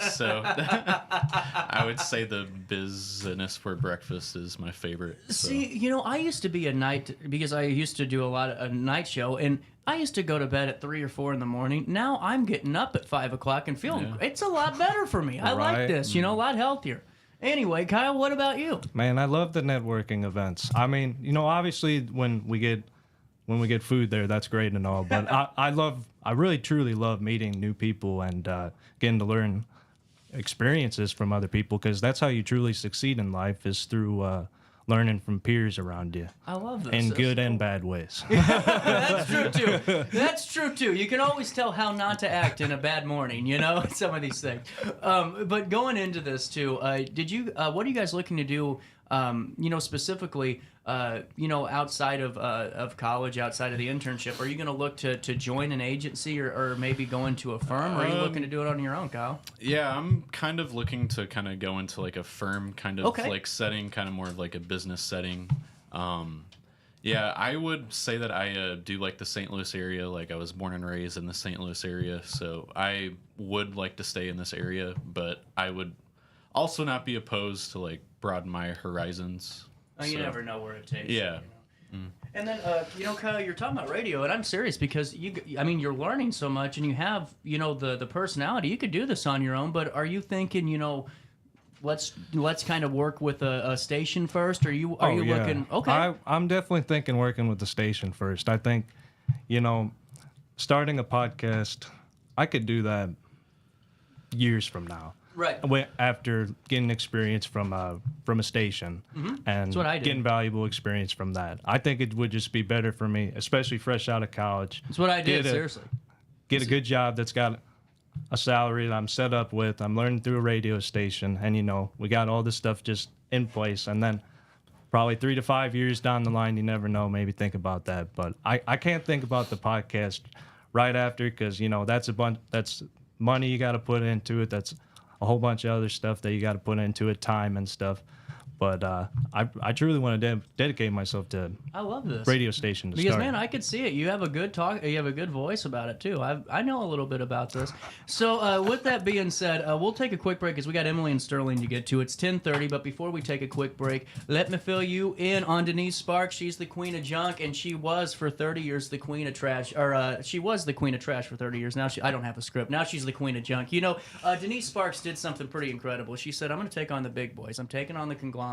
S23: So I would say the business for breakfast is my favorite. So.
S3: See, I used to be a night because I used to do a night show, and I used to go to bed at 3 or 4 in the morning. Now I'm getting up at 5 o'clock and feeling it's a lot better for me. I like this, a lot healthier. Anyway, Kyle, what about you?
S24: Man, I love the networking events. I mean, obviously when we get food there, that's great and all. But I really truly love meeting new people and getting to learn experiences from other people, because that's how you truly succeed in life, is through learning from peers around you.
S3: I love this.
S24: In good and bad ways.
S3: That's true too. That's true too. You can always tell how not to act in a bad morning, some of these things. But going into this too, what are you guys looking to do? Specifically, outside of college, outside of the internship, are you going to look to join an agency or maybe go into a firm, or are you looking to do it on your own, Kyle?
S23: Yeah, I'm kind of looking to kind of go into like a firm kind of like setting, kind of more of like a business setting. Yeah, I would say that I do like the St. Louis area. Like I was born and raised in the St. Louis area, so I would like to stay in this area, but I would also not be opposed to like broaden my horizons.
S3: You never know where it takes.
S23: Yeah.
S3: You. And then, Kyle, you're talking about radio, and I'm serious because you're learning so much, and you have, the personality. You could do this on your own, but are you thinking, let's kind of work with a station first? Or are you looking? Okay.
S24: I'm definitely thinking working with the station first. I think, starting a podcast, I could do that years from now.
S3: Right.
S24: After getting experience from a station and getting valuable experience from that. I think it would just be better for me, especially fresh out of college.
S3: That's what I did, seriously.
S24: Get a good job that's got a salary that I'm set up with. I'm learning through a radio station, and, we got all this stuff just in place. And then probably 3 to 5 years down the line, you never know, maybe think about that. But I can't think about the podcast right after, because, that's money you got to put into it. That's a whole bunch of other stuff that you got to put into it, time and stuff. But I truly want to dedicate myself to
S3: I love this
S24: radio station
S3: because man, I could see it. You have a good talk. You have a good voice about it too. I know a little bit about this. So with that being said, we'll take a quick break because we got Emily and Sterling to get to. It's 10:30, but before we take a quick break, let me fill you in on Denise Sparks. She's the queen of junk, and she was for 30 years the queen of trash. Or she was the queen of trash for 30 years. Now I don't have a script. Now she's the queen of junk. Denise Sparks did something pretty incredible. She said, "I'm going to take on the big boys. I'm taking on the conglomerate.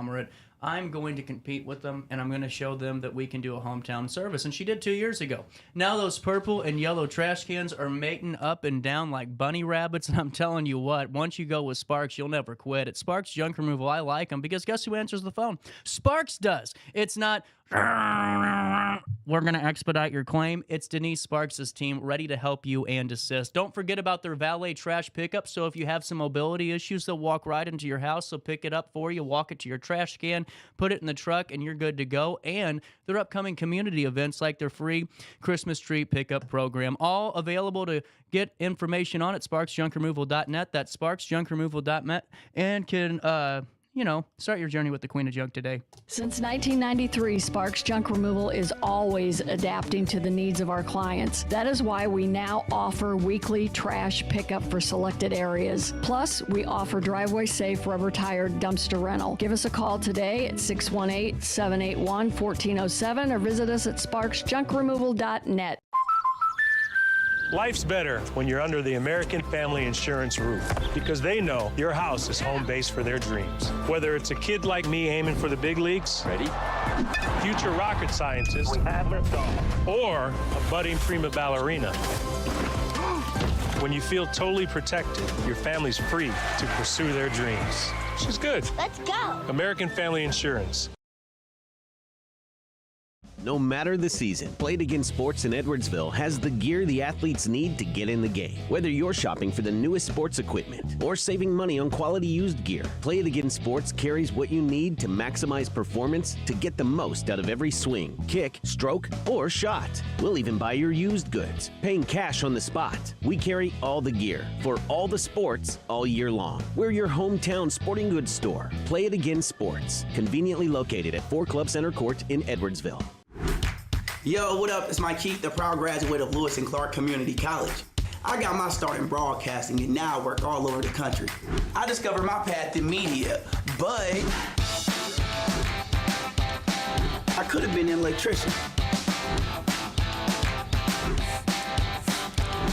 S3: I'm going to compete with them, and I'm going to show them that we can do a hometown service." And she did 2 years ago. Now those purple and yellow trash cans are mating up and down like bunny rabbits, and I'm telling you what, once you go with Sparks, you'll never quit. At Sparks Junk Removal, I like them because guess who answers the phone? Sparks does. It's not, "We're going to expedite your claim." It's Denise Sparks' team ready to help you and assist. Don't forget about their valet trash pickup. So if you have some mobility issues, they'll walk right into your house. They'll pick it up for you, walk it to your trash can, put it in the truck, and you're good to go. And their upcoming community events like their free Christmas tree pickup program, all available to get information on at sparksjunkremoval.net. That's sparksjunkremoval.net. And can start your journey with the Queen of Junk today.
S5: Since 1993, Sparks Junk Removal is always adapting to the needs of our clients. That is why we now offer weekly trash pickup for selected areas. Plus, we offer driveway-safe rubber-tired dumpster rental. Give us a call today at 618-781-1407 or visit us at sparksjunkremoval.net.
S21: Life's better when you're under the American Family Insurance roof because they know your house is home base for their dreams. Whether it's a kid like me aiming for the big leagues, ready? Future rocket scientist, we have liftoff, or a budding prima ballerina. When you feel totally protected, your family's free to pursue their dreams. She's good.
S9: Let's go.
S21: American Family Insurance.
S4: No matter the season, Play It Again Sports in Edwardsville has the gear the athletes need to get in the game. Whether you're shopping for the newest sports equipment or saving money on quality used gear, Play It Again Sports carries what you need to maximize performance to get the most out of every swing, kick, stroke, or shot. We'll even buy your used goods, paying cash on the spot. We carry all the gear for all the sports all year long. We're your hometown sporting goods store. Play It Again Sports, conveniently located at 4 Club Center Court in Edwardsville.
S19: Yo, what up? It's Mike Keith, the proud graduate of Lewis and Clark Community College. I got my start in broadcasting and now I work all over the country. I discovered my path in media, but I could have been an electrician.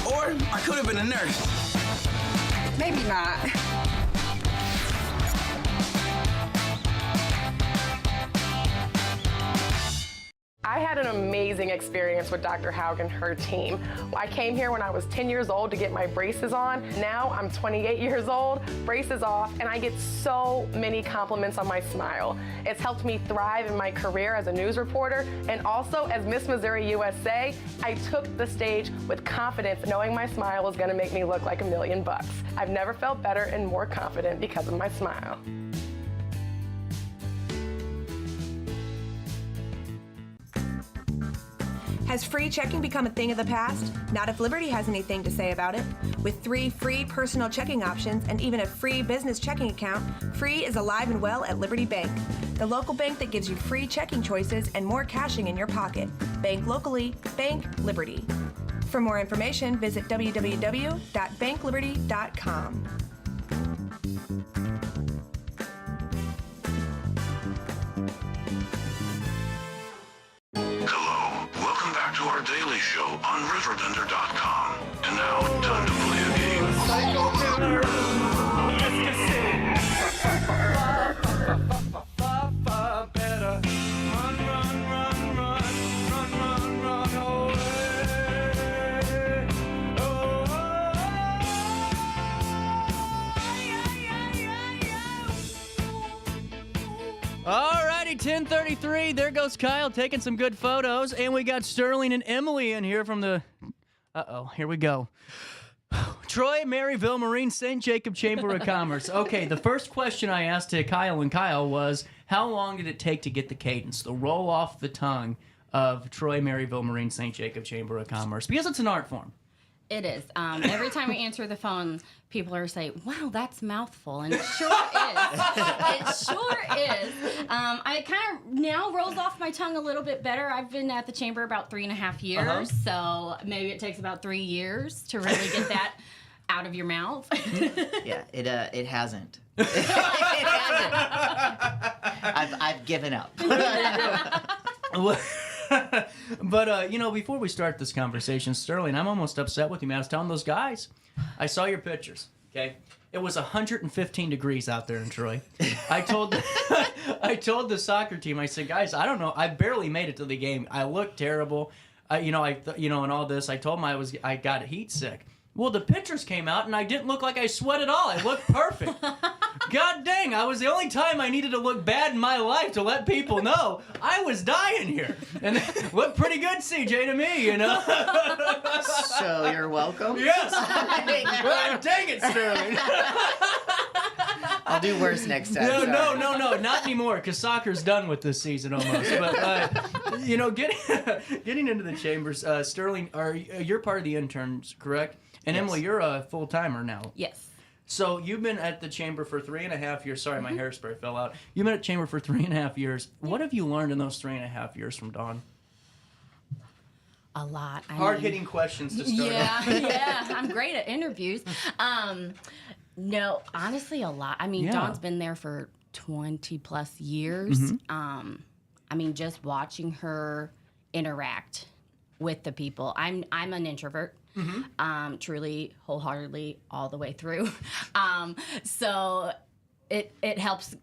S19: Or I could have been a nurse.
S20: Maybe not.
S12: I had an amazing experience with Dr. Haug and her team. I came here when I was 10 years old to get my braces on. Now I'm 28 years old, braces off, and I get so many compliments on my smile. It's helped me thrive in my career as a news reporter, and also as Miss Missouri USA, I took the stage with confidence, knowing my smile was gonna make me look like $1 million. I've never felt better and more confident because of my smile.
S8: Has free checking become a thing of the past? Not if Liberty has anything to say about it. With 3 free personal checking options and even a free business checking account, free is alive and well at Liberty Bank. The local bank that gives you free checking choices and more cashing in your pocket. Bank locally, bank Liberty. For more information, visit www.bankliberty.com.
S22: Hello, welcome back to our daily show on RiverBender.com. And now, time to play a game.
S3: Alrighty, 10:33. There goes Kyle taking some good photos, and we got Sterling and Emily in here from the. Here we go. Troy, Maryville, Marine, St. Jacob Chamber of Commerce. Okay, the first question I asked to Kyle and Kyle was, how long did it take to get the cadence, the roll off the tongue of Troy, Maryville, Marine, St. Jacob Chamber of Commerce? Because it's an art form.
S9: It is. Every time we answer the phone, people are saying, wow, that's mouthful. And it sure is. It sure is. I kind of now rolls off my tongue a little bit better. I've been at the chamber about 3.5 years. So maybe it takes about 3 years to really get that out of your mouth.
S10: Yeah, it hasn't. It hasn't. I've given up.
S3: But, before we start this conversation, Sterling, I'm almost upset with you, man. I was telling those guys, I saw your pictures, okay? It was 115 degrees out there in Troy. I told the soccer team, I said, guys, I don't know. I barely made it to the game. I looked terrible. And all this. I told them I got heat sick. Well, the pictures came out, and I didn't look like I sweat at all. I looked perfect. God dang, I was the only time I needed to look bad in my life to let people know I was dying here. And it looked pretty good, CJ, to me, you know?
S10: So you're welcome?
S3: Yes. Well, dang it, Sterling.
S10: I'll do worse next time.
S3: No, not anymore, because soccer's done with this season almost. But, getting into the chambers, Sterling, you're part of the interns, correct? And yes. Emily, you're a full-timer now.
S9: Yes.
S3: So you've been at the chamber for 3.5 years. Sorry, my hairspray fell out. You've been at chamber for 3.5 years. What have you learned in those 3.5 years from Dawn?
S9: A lot.
S3: Hard-hitting questions to start.
S9: Yeah, I'm great at interviews. No, honestly, a lot. I mean, Dawn's been there for 20 plus years. I mean, just watching her interact with the people. I'm an introvert. Truly, wholeheartedly, all the way through. So it helps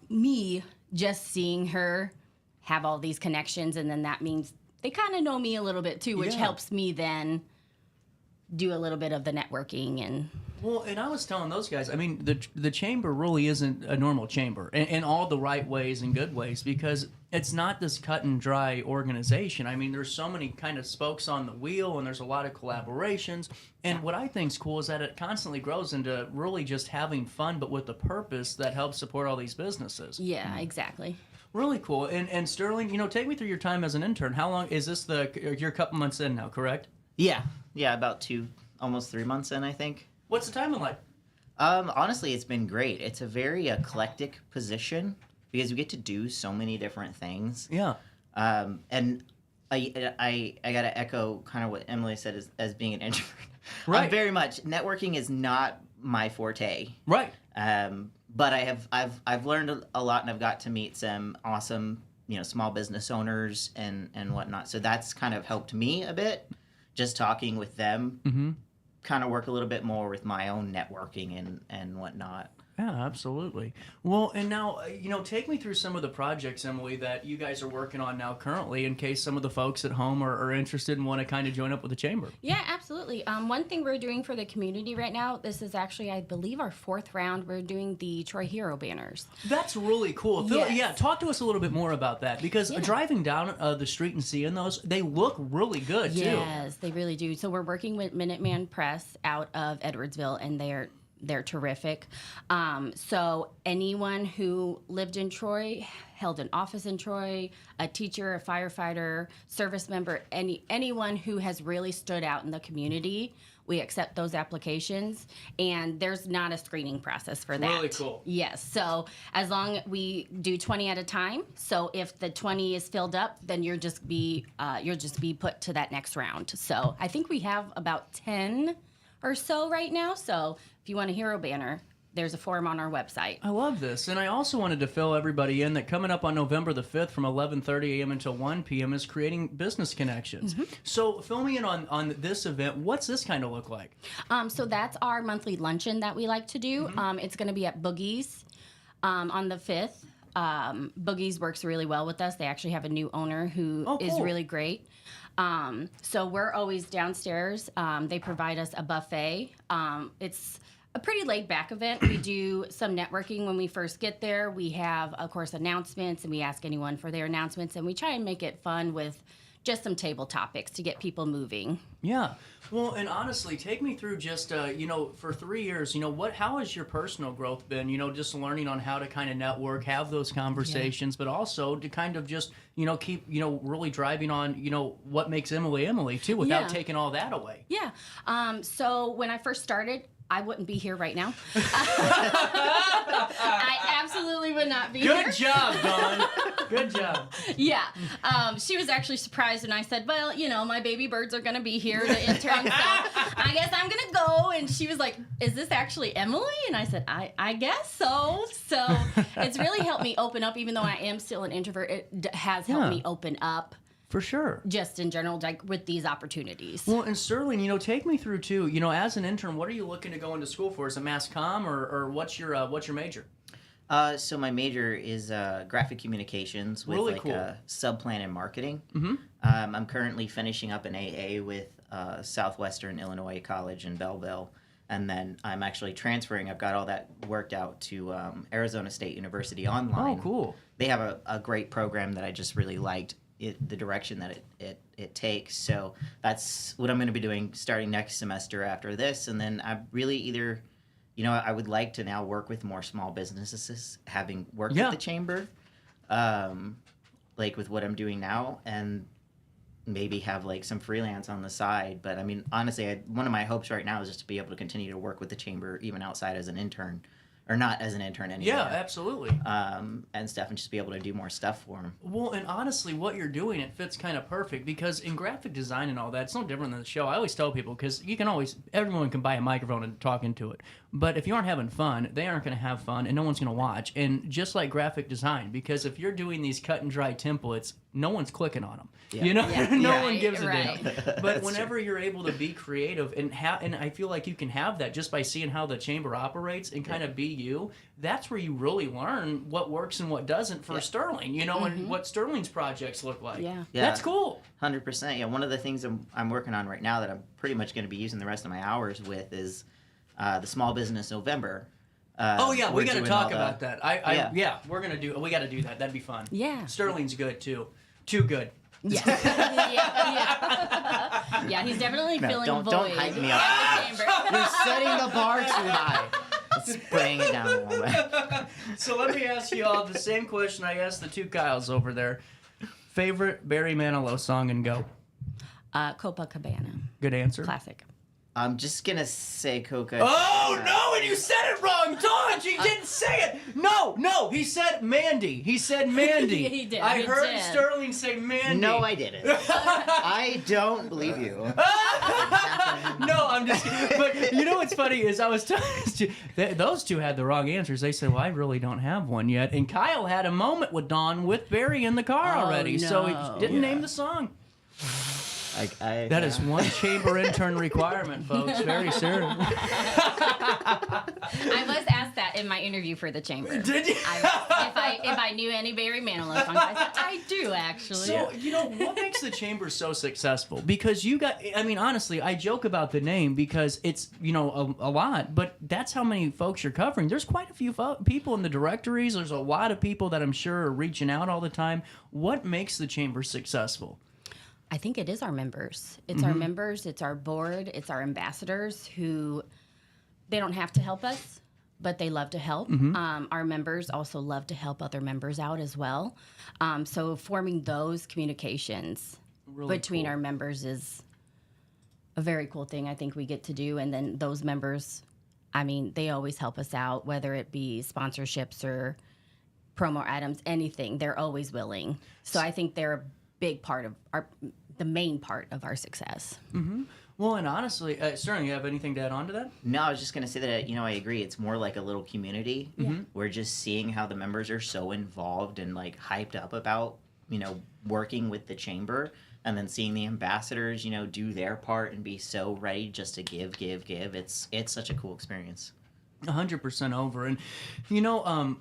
S9: me just seeing her have all these connections, and then that means they kind of know me a little bit too, which helps me then do a little bit of the networking and.
S3: Well, and I was telling those guys, I mean, the chamber really isn't a normal chamber in all the right ways and good ways, because it's not this cut and dry organization. I mean, there's so many kind of spokes on the wheel, and there's a lot of collaborations. And what I think's cool is that it constantly grows into really just having fun, but with a purpose that helps support all these businesses.
S9: Yeah, exactly.
S3: Really cool. And Sterling, take me through your time as an intern. How long is this? You're a couple months in now, correct?
S10: Yeah, about almost 3 months in, I think.
S3: What's the timing like?
S10: Honestly, it's been great. It's a very eclectic position because you get to do so many different things.
S3: Yeah.
S10: And I gotta echo kind of what Emily said as being an introvert.
S3: Right.
S10: Very much networking is not my forte.
S3: Right.
S10: But I've learned a lot, and I've got to meet some awesome small business owners and whatnot. So that's kind of helped me a bit. Just talking with them, kind of work a little bit more with my own networking and whatnot.
S3: Yeah, absolutely. Well, and now, take me through some of the projects, Emily, that you guys are working on now currently, in case some of the folks at home are interested and want to kind of join up with the chamber.
S9: Yeah, absolutely. One thing we're doing for the community right now, this is actually, I believe, our 4th round. We're doing the Troy Hero banners.
S3: That's really cool.
S9: Yes.
S3: Talk to us a little bit more about that, because driving down the street and seeing those, they look really good, too.
S9: Yes, they really do. So we're working with Minuteman Press out of Edwardsville, and they're terrific. So anyone who lived in Troy, held an office in Troy, a teacher, a firefighter, service member, anyone who has really stood out in the community, we accept those applications, and there's not a screening process for that.
S3: Really cool.
S9: Yes. So as long as we do 20 at a time, so if the 20 is filled up, then you'll just be put to that next round. So I think we have about 10 or so right now. So if you want a hero banner, there's a form on our website.
S3: I love this. And I also wanted to fill everybody in that coming up on November the 5th from 11:30 a.m. until 1 p.m. is Creating Business Connections. So fill me in on this event. What's this kind of look like?
S9: So that's our monthly luncheon that we like to do. It's going to be at Boogie's on the 5th. Boogie's works really well with us. They actually have a new owner who is really great. So we're always downstairs. They provide us a buffet. It's a pretty laid-back event. We do some networking when we first get there. We have, of course, announcements, and we ask anyone for their announcements, and we try and make it fun with just some table topics to get people moving.
S3: Yeah. Well, and honestly, take me through just, for 3 years, how has your personal growth been, just learning on how to kind of network, have those conversations, but also to kind of just, keep, really driving on, what makes Emily, too, without taking all that away.
S9: Yeah. So when I first started, I wouldn't be here right now. I absolutely would not be here.
S3: Good job, Dawn. Good job.
S9: Yeah. She was actually surprised when I said, well, my baby birds are going to be here, the interns, so I guess I'm going to go. And she was like, is this actually Emily? And I said, I guess so. So it's really helped me open up, even though I am still an introvert. It has helped me open up.
S3: For sure.
S9: Just in general, like with these opportunities.
S3: Well, and Sterling, take me through too. As an intern, what are you looking to go into school for? Is it mass comm or what's your major?
S10: So my major is graphic communications with
S3: really cool.
S10: a subplan in marketing. I'm currently finishing up an AA with Southwestern Illinois College in Belleville. And then I'm actually transferring. I've got all that worked out to Arizona State University online.
S3: Oh, cool.
S10: They have a great program that I just really liked. The direction that it takes. So that's what I'm going to be doing starting next semester after this. And then I really either, I would like to now work with more small businesses, having worked at the chamber, like with what I'm doing now. And maybe have like some freelance on the side. But I mean, honestly, one of my hopes right now is just to be able to continue to work with the chamber even outside as an intern. Or not as an intern anymore.
S3: Yeah, absolutely.
S10: And stuff, and just be able to do more stuff for them.
S3: Well, and honestly, what you're doing, it fits kind of perfect because in graphic design and all that, it's no different than the show. I always tell people, because everyone can buy a microphone and talk into it. But if you aren't having fun, they aren't going to have fun, and no one's going to watch. And just like graphic design, because if you're doing these cut and dry templates, no one's clicking on them.
S10: Yeah.
S3: You know,
S10: Yeah.
S3: no one gives a
S10: Right.
S3: damn. But whenever you're able to be creative and I feel like you can have that just by seeing how the chamber operates and kind of be you. That's where you really learn what works and what doesn't for Sterling. You know, and what Sterling's projects look like.
S10: Yeah,
S3: That's cool.
S10: 100%. Yeah, one of the things I'm working on right now that I'm pretty much going to be using the rest of my hours with is the Small Business November.
S3: We got to
S10: doing
S3: talk
S10: all the-
S3: about that. We got to do that. That'd be fun.
S9: Yeah.
S3: Sterling's good too. Too good.
S9: Yeah. Yeah, he's definitely filling
S10: don't
S9: void.
S10: hype me up. You're setting the bar too high. Let's bring it down a little bit.
S3: So let me ask you all the same question I asked the two Kyles over there. Favorite Barry Manilow song and go?
S9: Copacabana.
S3: Good answer.
S9: Classic.
S10: I'm just going to say Coca.
S3: Oh, no, and you said it wrong, Dawn. She didn't say it. No, he said Mandy. He said Mandy.
S9: Yeah, he did.
S3: I
S9: He
S3: heard
S9: did.
S3: Sterling say Mandy.
S10: No, I didn't. I don't believe you.
S3: No, I'm just kidding. But you know what's funny is I was talking to those two had the wrong answers. They said, well, I really don't have one yet. And Kyle had a moment with Dawn with Barry in the car already, so he didn't name the song. That is one chamber intern requirement, folks. Very serious.
S9: I was asked that in my interview for the chamber.
S3: Did you?
S9: If I knew any Barry Manilow songs, I said I do actually.
S3: So, you know, what makes the chamber so successful? Because honestly, I joke about the name because it's, a lot, but that's how many folks you're covering. There's quite a few people in the directories. There's a lot of people that I'm sure are reaching out all the time. What makes the chamber successful?
S9: I think it is our members. It's our members, it's our board, it's our ambassadors who, they don't have to help us, but they love to help. Our members also love to help other members out as well. So forming those communications between our members is a very cool thing I think we get to do. And then those members, they always help us out, whether it be sponsorships or promo items, anything. They're always willing. So I think they're a big part of the main part of our success.
S3: Well, and honestly, Sterling, you have anything to add on to that?
S10: No, I was just going to say that, I agree. It's more like a little community. We're just seeing how the members are so involved and like hyped up about, working with the chamber, and then seeing the ambassadors, do their part and be so ready just to give. It's such a cool experience.
S3: 100% over. And,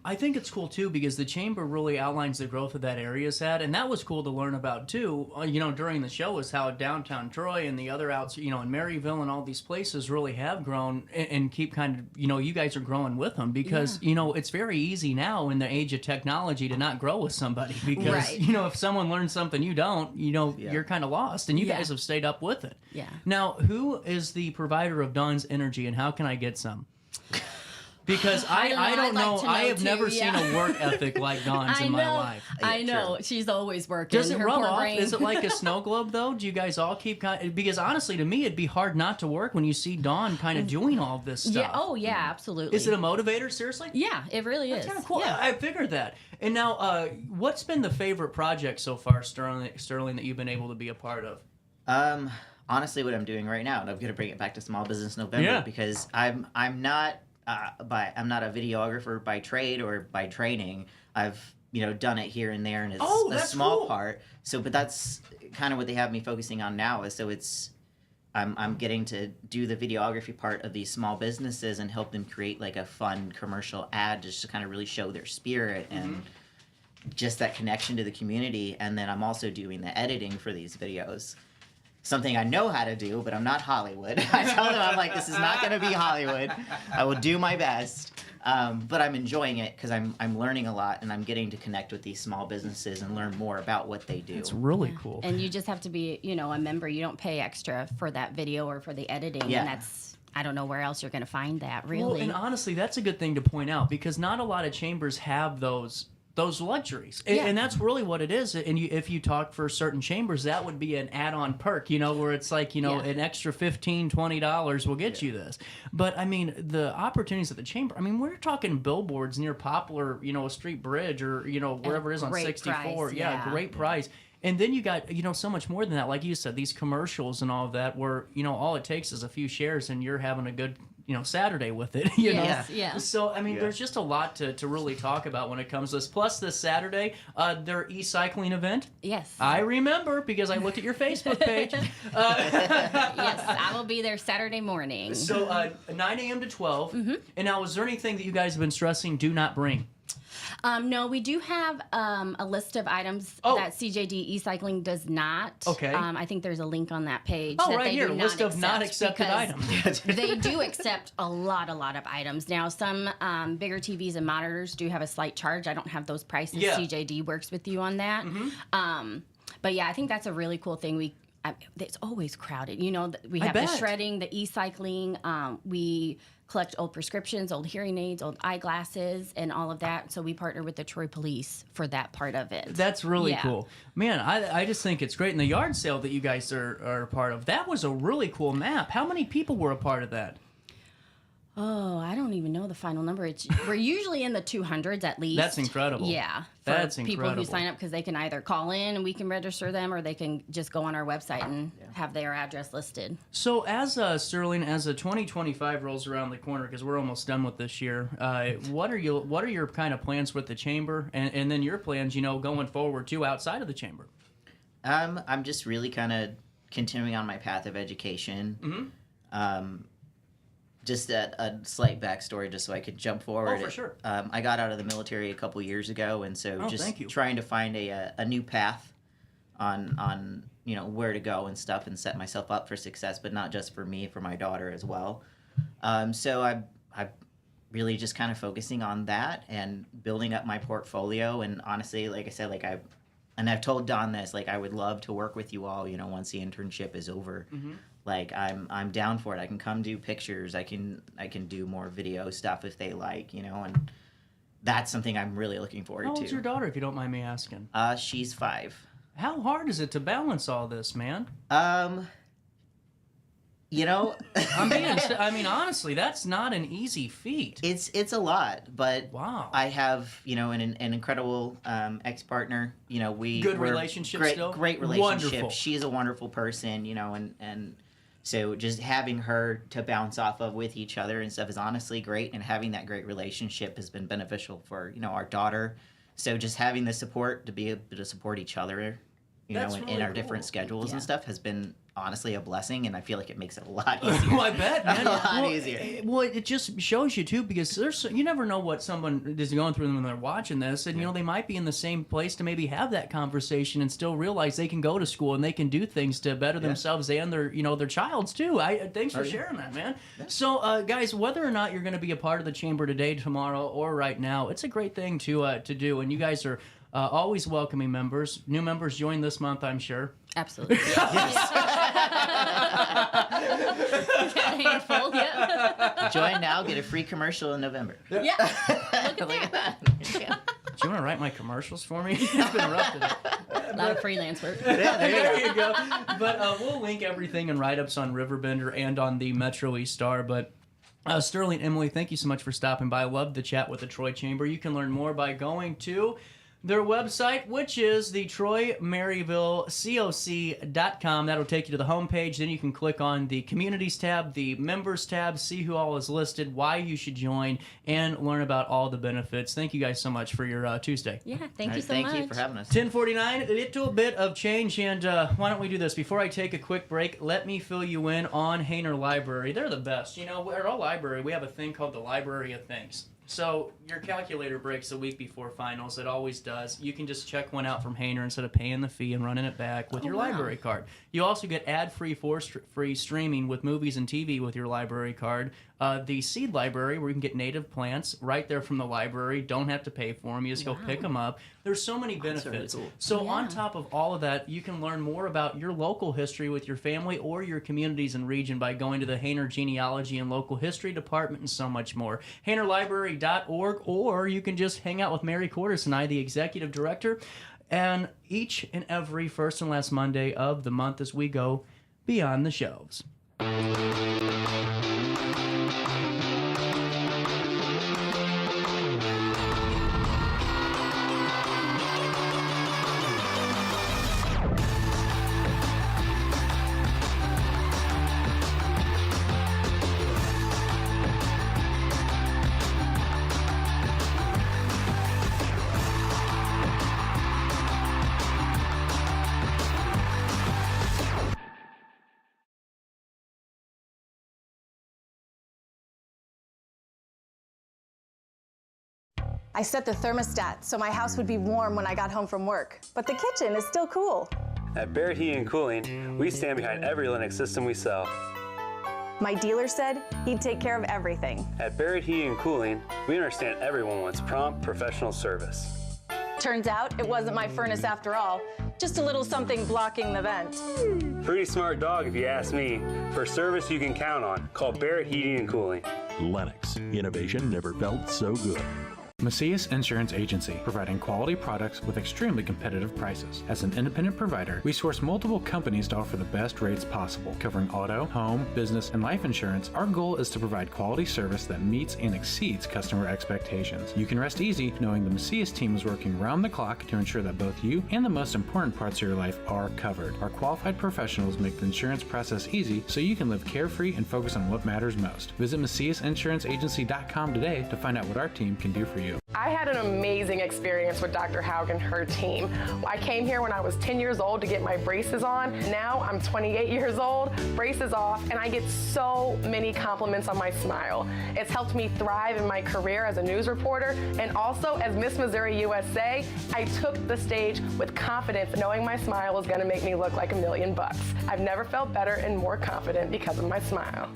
S3: I think it's cool, too, because the chamber really outlines the growth of that area's had. And that was cool to learn about, too, during the show, is how downtown Troy and the other outs, in Maryville and all these places really have grown and keep kind of, you guys are growing with them because, it's very easy now in the age of technology to not grow with somebody because, if someone learns something you don't, you're kind of lost. And you guys have stayed up with it.
S9: Yeah.
S3: Now, who is the provider of Dawn's energy and how can I get some? Because I don't know. I have never seen a work ethic like Dawn's in my life.
S9: I know. She's always working.
S3: Does it rub off? Is it like a snow globe, though? Do you guys all keep because honestly, to me, it'd be hard not to work when you see Dawn kind of doing all of this stuff.
S9: Yeah. Oh, yeah, absolutely.
S3: Is it a motivator, seriously?
S9: Yeah, it really is.
S3: That's kind of cool.
S9: Yeah.
S3: I figured that. And now, what's been the favorite project so far, Sterling, that you've been able to be a part of?
S10: Honestly, what I'm doing right now, and I'm going to bring it back to Small Business November because I'm not a videographer by trade or by training. I've done it here and there, and it's a small part. So, but that's kind of what they have me focusing on now. I'm getting to do the videography part of these small businesses and help them create like a fun commercial ad just to kind of really show their spirit and just that connection to the community. And then I'm also doing the editing for these videos. Something I know how to do, but I'm not Hollywood. I tell them, I'm like, this is not going to be Hollywood. I will do my best. But I'm enjoying it because I'm learning a lot and I'm getting to connect with these small businesses and learn more about what they do.
S3: It's really cool.
S9: And you just have to be, a member. You don't pay extra for that video or for the editing.
S10: Yeah.
S9: And that's, I don't know where else you're going to find that, really.
S3: Well, and honestly, that's a good thing to point out because not a lot of chambers have those those luxuries.
S5: Yeah.
S3: And that's really what it is. And if you talk for certain chambers, that would be an add-on perk, where it's like, an extra $15, $20 will get you this. But, I mean, the opportunities at the chamber, I mean, we're talking billboards near Poplar, a street bridge or, wherever it is on 64.
S9: Price,
S3: Great price. And then you got, so much more than that. Like you said, these commercials and all of that where, all it takes is a few shares and you're having a good, Saturday with it.
S9: Yeah.
S3: So, I mean, there's just a lot to really talk about when it comes to this. Plus, this Saturday, their e-cycling event.
S9: Yes.
S3: I remember because I looked at your Facebook page.
S9: Yes, I will be there Saturday morning.
S3: So, 9 a.m. to 12. Mm-hmm. And now, is there anything that you guys have been stressing do not bring?
S9: No, we do have a list of items that CJD e-cycling does not.
S3: Okay.
S9: I think there's a link on that page.
S3: Oh,
S9: that
S3: right
S9: they
S3: here,
S9: do
S3: list of not accepted items.
S9: They do accept a lot of items. Now, some bigger TVs and monitors do have a slight charge. I don't have those prices.
S3: Yeah.
S9: CJD works with you on that.
S3: Mm-hmm.
S9: But yeah, I think that's a really cool thing. It's always crowded. We
S3: I
S9: have the
S3: bet.
S9: shredding, the e-cycling. We collect old prescriptions, old hearing aids, old eyeglasses, and all of that. So we partner with the Troy Police for that part of it.
S3: That's really cool. Man, I just think it's great. And the yard sale that you guys are a part of, that was a really cool map. How many people were a part of that?
S9: Oh, I don't even know the final number. We're usually in the 200s at least.
S3: That's incredible.
S9: Yeah.
S3: That's
S9: people
S3: incredible.
S9: who sign up because they can either call in and we can register them, or they can just go on our website and have their address listed.
S3: So as Sterling, as the 2025 rolls around the corner, because we're almost done with this year, what are your kind of plans with the chamber, and then your plans, going forward too, outside of the chamber?
S10: I'm just really kind of continuing on my path of education.
S3: Mm-hmm.
S10: Just a slight backstory, just so I could jump forward.
S3: Oh, for sure.
S10: I got out of the military a couple years ago, and so just trying to find a new path on where to go and stuff, and set myself up for success, but not just for me, for my daughter as well. So I'm really just kind of focusing on that and building up my portfolio. And honestly, like I said, I've told Don this, I would love to work with you all, once the internship is over.
S3: Mm-hmm.
S10: I'm down for it. I can come do pictures. I can do more video stuff if they like, and that's something I'm really looking forward to.
S3: How old's your daughter, if you don't mind me asking?
S10: She's 5.
S3: How hard is it to balance all this, man? Honestly, that's not an easy feat.
S10: It's a lot, but
S3: wow.
S10: I have, an incredible ex-partner.
S3: Good relationship still?
S10: Great relationship.
S3: Wonderful.
S10: She's a wonderful person, and so just having her to bounce off of with each other and stuff is honestly great, and having that great relationship has been beneficial for, our daughter. So just having the support to be able to support each other, in our different schedules and stuff has been honestly a blessing, and I feel like it makes it a lot easier.
S3: Well, I bet, man.
S10: A lot easier.
S3: Well, it just shows you too, because you never know what someone is going through when they're watching this, and they might be in the same place to maybe have that conversation and still realize they can go to school and they can do things to better themselves and their their child's too. Thanks for sharing that, man. Yeah. So, guys, whether or not you're going to be a part of the chamber today, tomorrow, or right now, it's a great thing to do, and you guys are always welcoming members. New members join this month, I'm sure.
S9: Absolutely. Handful,
S10: Join now, get a free commercial in November.
S9: Yeah. Look at that.
S3: Do you want to write my commercials for me? It's been rough today.
S9: A lot of freelance work.
S3: Yeah, there you go. But we'll link everything in write-ups on Riverbender and on the Metro East Star. But Sterling, Emily, thank you so much for stopping by. I love the chat with the Troy Chamber. You can learn more by going to their website, which is the TroyMaryvilleCoc.com. That'll take you to the homepage. Then you can click on the Communities tab, the Members tab, see who all is listed, why you should join, and learn about all the benefits. Thank you guys so much for your Tuesday.
S9: Yeah, thank you so
S10: much.
S9: much.
S10: Thank you for having us.
S3: 10:49, get to a bit of change, and why don't we do this? Before I take a quick break, let me fill you in on Hainer Library. They're the best. At our library, we have a thing called the Library of Things. So your calculator breaks a week before finals. It always does. You can just check one out from Hainer instead of paying the fee and running it back with your library card. You also get ad-free, free streaming with movies and TV with your library card. The Seed Library, where you can get native plants right there from the library. Don't have to pay for them. You just go pick them up. There's so many benefits. Really cool. So on top of all of that, you can learn more about your local history with your family or your communities and region by going to the Hainer Genealogy and Local History Department and so much more. HainerLibrary.com. riverbendercommunity.org, or you can just hang out with Mary Cordes and I, the executive director, and each and every first and last Monday of the month as we go beyond the shelves.
S6: I set the thermostat so my house would be warm when I got home from work, but the kitchen is still cool.
S11: At Barrett Heating and Cooling, we stand behind every Linux system we sell.
S6: My dealer said he'd take care of everything.
S11: At Barrett Heating and Cooling, we understand everyone wants prompt, professional service.
S6: Turns out it wasn't my furnace after all, just a little something blocking the vent.
S11: Pretty smart dog if you ask me. For service you can count on, call Barrett Heating and Cooling.
S13: Lennox. Innovation never felt so good.
S14: Macias Insurance Agency, providing quality products with extremely competitive prices. As an independent provider, we source multiple companies to offer the best rates possible, covering auto, home, business, and life insurance. Our goal is to provide quality service that meets and exceeds customer expectations. You can rest easy knowing the Macias team is working round the clock to ensure that both you and the most important parts of your life are covered. Our qualified professionals make the insurance process easy so you can live carefree and focus on what matters most. Visit MaciasInsuranceAgency.com today to find out what our team can do for you.
S12: I had an amazing experience with Dr. Haug and her team. I came here when I was 10 years old to get my braces on. Now I'm 28 years old, braces off, and I get so many compliments on my smile. It's helped me thrive in my career as a news reporter, and also as Miss Missouri USA, I took the stage with confidence, knowing my smile was gonna make me look like $1 million. I've never felt better and more confident because of my smile.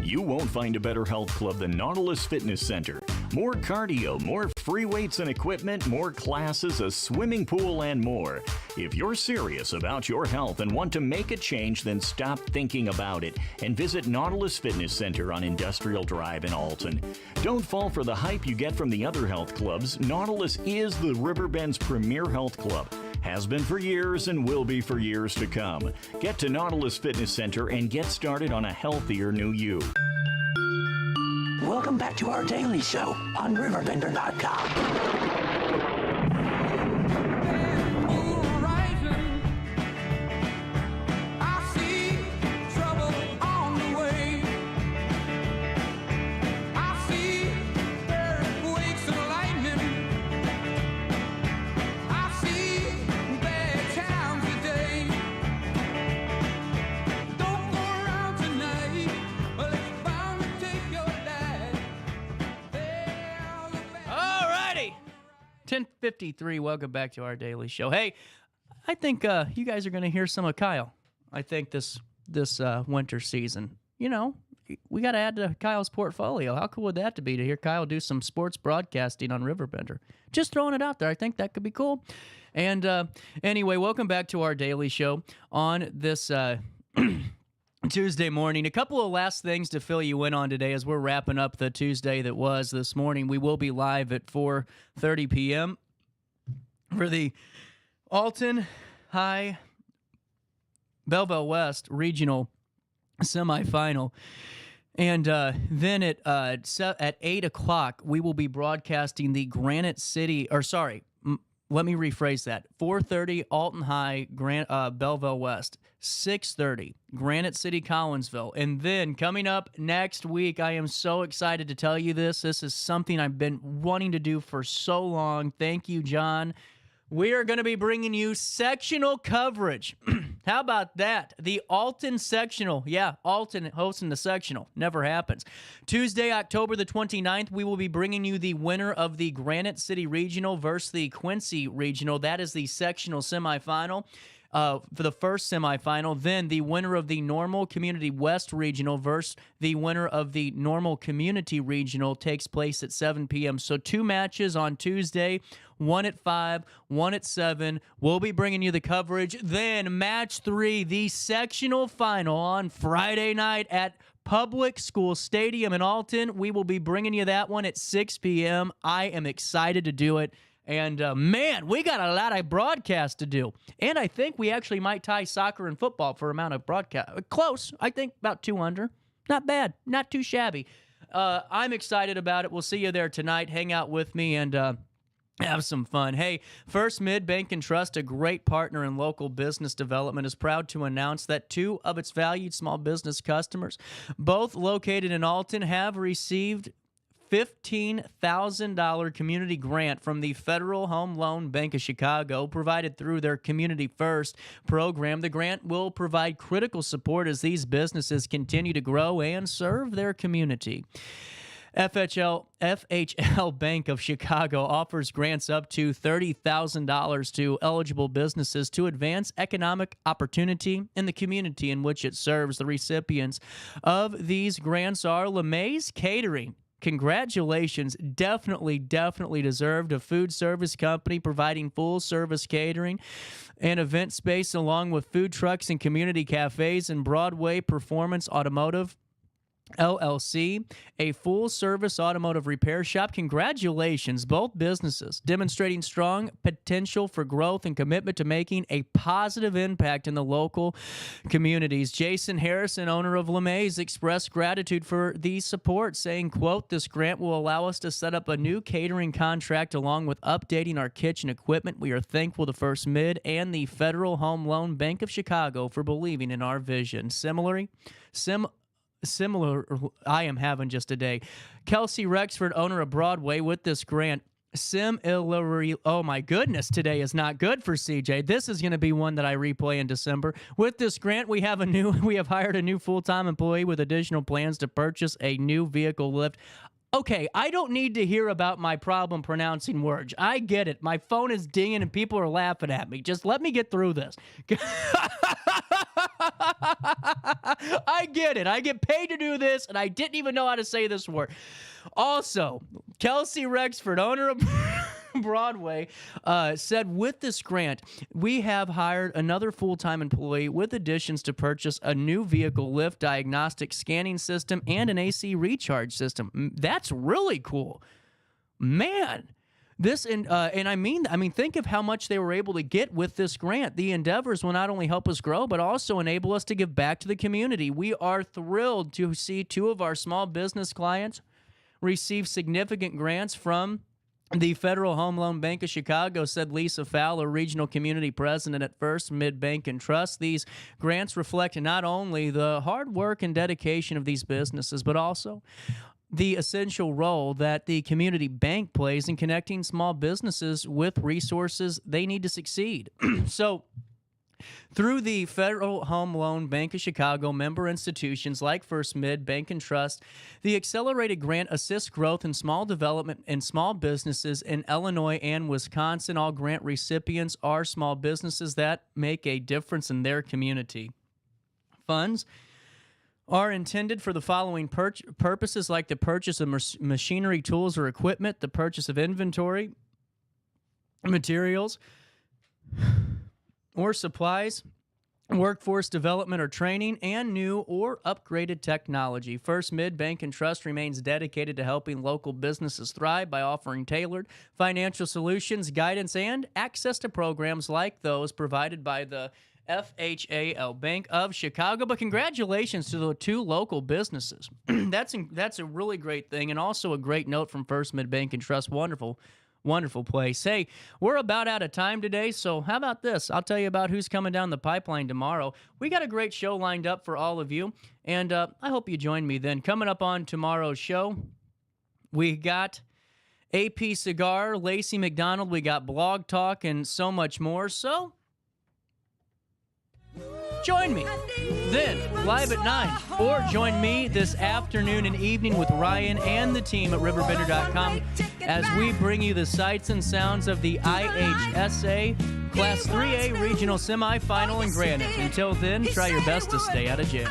S15: You won't find a better health club than Nautilus Fitness Center. More cardio, more free weights and equipment, more classes, a swimming pool, and more. If you're serious about your health and want to make a change, then stop thinking about it and visit Nautilus Fitness Center on Industrial Drive in Alton. Don't fall for the hype you get from the other health clubs. Nautilus is the Riverbend's premier health club. Has been for years and will be for years to come. Get to Nautilus Fitness Center and get started on a healthier new you.
S25: Welcome back to our daily show on RiverBender.com.
S3: Alrighty, 10:53. Welcome back to our daily show. Hey, I think you guys are going to hear some of Kyle. I think this winter season, you know, we got to add to Kyle's portfolio. How cool would that be to hear Kyle do some sports broadcasting on RiverBender? Just throwing it out there. I think that could be cool. And anyway, welcome back to our daily show on this Tuesday morning. A couple of last things to fill you in on today as we're wrapping up the Tuesday that was this morning. We will be live at 4:30 p.m. for the Alton High Belleville West Regional Semifinal. And then at 8 o'clock, we will be broadcasting the Granite City, or sorry, let me rephrase that. 4:30 Alton High, Belleville West. 6:30 Granite City, Collinsville. And then coming up next week, I am so excited to tell you this. This is something I've been wanting to do for so long. Thank you, John. We are going to be bringing you sectional coverage. How about that? The Alton sectional. Yeah, Alton hosting the sectional. Never happens. Tuesday, October the 29th, we will be bringing you the winner of the Granite City Regional versus the Quincy Regional. That is the sectional semifinal. for the first semifinal. Then the winner of the Normal Community West Regional versus the winner of the Normal Community Regional takes place at 7 p.m. So 2 matches on Tuesday, one at 5, one at 7. We'll be bringing you the coverage. Then match 3, the sectional final on Friday night at Public School Stadium in Alton. We will be bringing you that one at 6 p.m. I am excited to do it. And, man, we got a lot of broadcast to do. And I think we actually might tie soccer and football for amount of broadcast. Close. I think about 2 under. Not bad. Not too shabby. I'm excited about it. We'll see you there tonight. Hang out with me and have some fun. Hey, First Mid Bank and Trust, a great partner in local business development, is proud to announce that 2 of its valued small business customers, both located in Alton, have received $15,000 community grant from the Federal Home Loan Bank of Chicago, provided through their Community First program. The grant will provide critical support as these businesses continue to grow and serve their community. FHL Bank of Chicago offers grants up to $30,000 to eligible businesses to advance economic opportunity in the community in which it serves. The recipients of these grants are LeMay's Catering. Congratulations. Definitely deserved. A food service company providing full-service catering and event space along with food trucks and community cafes. And Broadway Performance Automotive LLC, a full-service automotive repair shop. Congratulations, both businesses demonstrating strong potential for growth and commitment to making a positive impact in the local communities. Jason Harrison, owner of LeMay's, expressed gratitude for the support, saying, quote, "This grant will allow us to set up a new catering contract along with updating our kitchen equipment. We are thankful to First Mid and the Federal Home Loan Bank of Chicago for believing in our vision." Similar, I am having just a day. Kelsey Rexford, owner of Broadway, with this grant. Oh my goodness, today is not good for CJ. This is going to be one that I replay in December. With this grant, we have hired a new full-time employee with additional plans to purchase a new vehicle lift. Okay, I don't need to hear about my problem pronouncing words. I get it. My phone is dinging and people are laughing at me. Just let me get through this. I get it. I get paid to do this, and I didn't even know how to say this word. Also, Kelsey Rexford, owner of Broadway, said with this grant, we have hired another full-time employee with additions to purchase a new vehicle lift diagnostic scanning system and an AC recharge system. That's really cool. Man. This and I mean, think of how much they were able to get with this grant. The endeavors will not only help us grow, but also enable us to give back to the community. We are thrilled to see 2 of our small business clients receive significant grants from the Federal Home Loan Bank of Chicago, said Lisa Fowler, Regional Community President at First Mid Bank and Trust. These grants reflect not only the hard work and dedication of these businesses, but also the essential role that the community bank plays in connecting small businesses with resources they need to succeed. So, through the Federal Home Loan Bank of Chicago member institutions like First Mid Bank and Trust, the accelerated grant assists growth in small development and small businesses in Illinois and Wisconsin. All grant recipients are small businesses that make a difference in their community. Funds are intended for the following purposes, like the purchase of machinery, tools, or equipment, the purchase of inventory, materials, or supplies, workforce development or training, and new or upgraded technology. First Mid Bank and Trust remains dedicated to helping local businesses thrive by offering tailored financial solutions, guidance, and access to programs like those provided by the FHAL Bank of Chicago. But congratulations to the 2 local businesses. That's a really great thing, and also a great note from First Mid Bank and Trust. Wonderful place. Hey, we're about out of time today, so how about this? I'll tell you about who's coming down the pipeline tomorrow. We got a great show lined up for all of you, and I hope you join me then. Coming up on tomorrow's show, we got AP Cigar, Lacey McDonald, we got Blog Talk, and so much more. So join me then live at 9, or join me this afternoon and evening with Ryan and the team at RiverBender.com as we bring you the sights and sounds of the IHSA Class 3A Regional Semifinal in Granite. Until then, try your best to stay out of jail.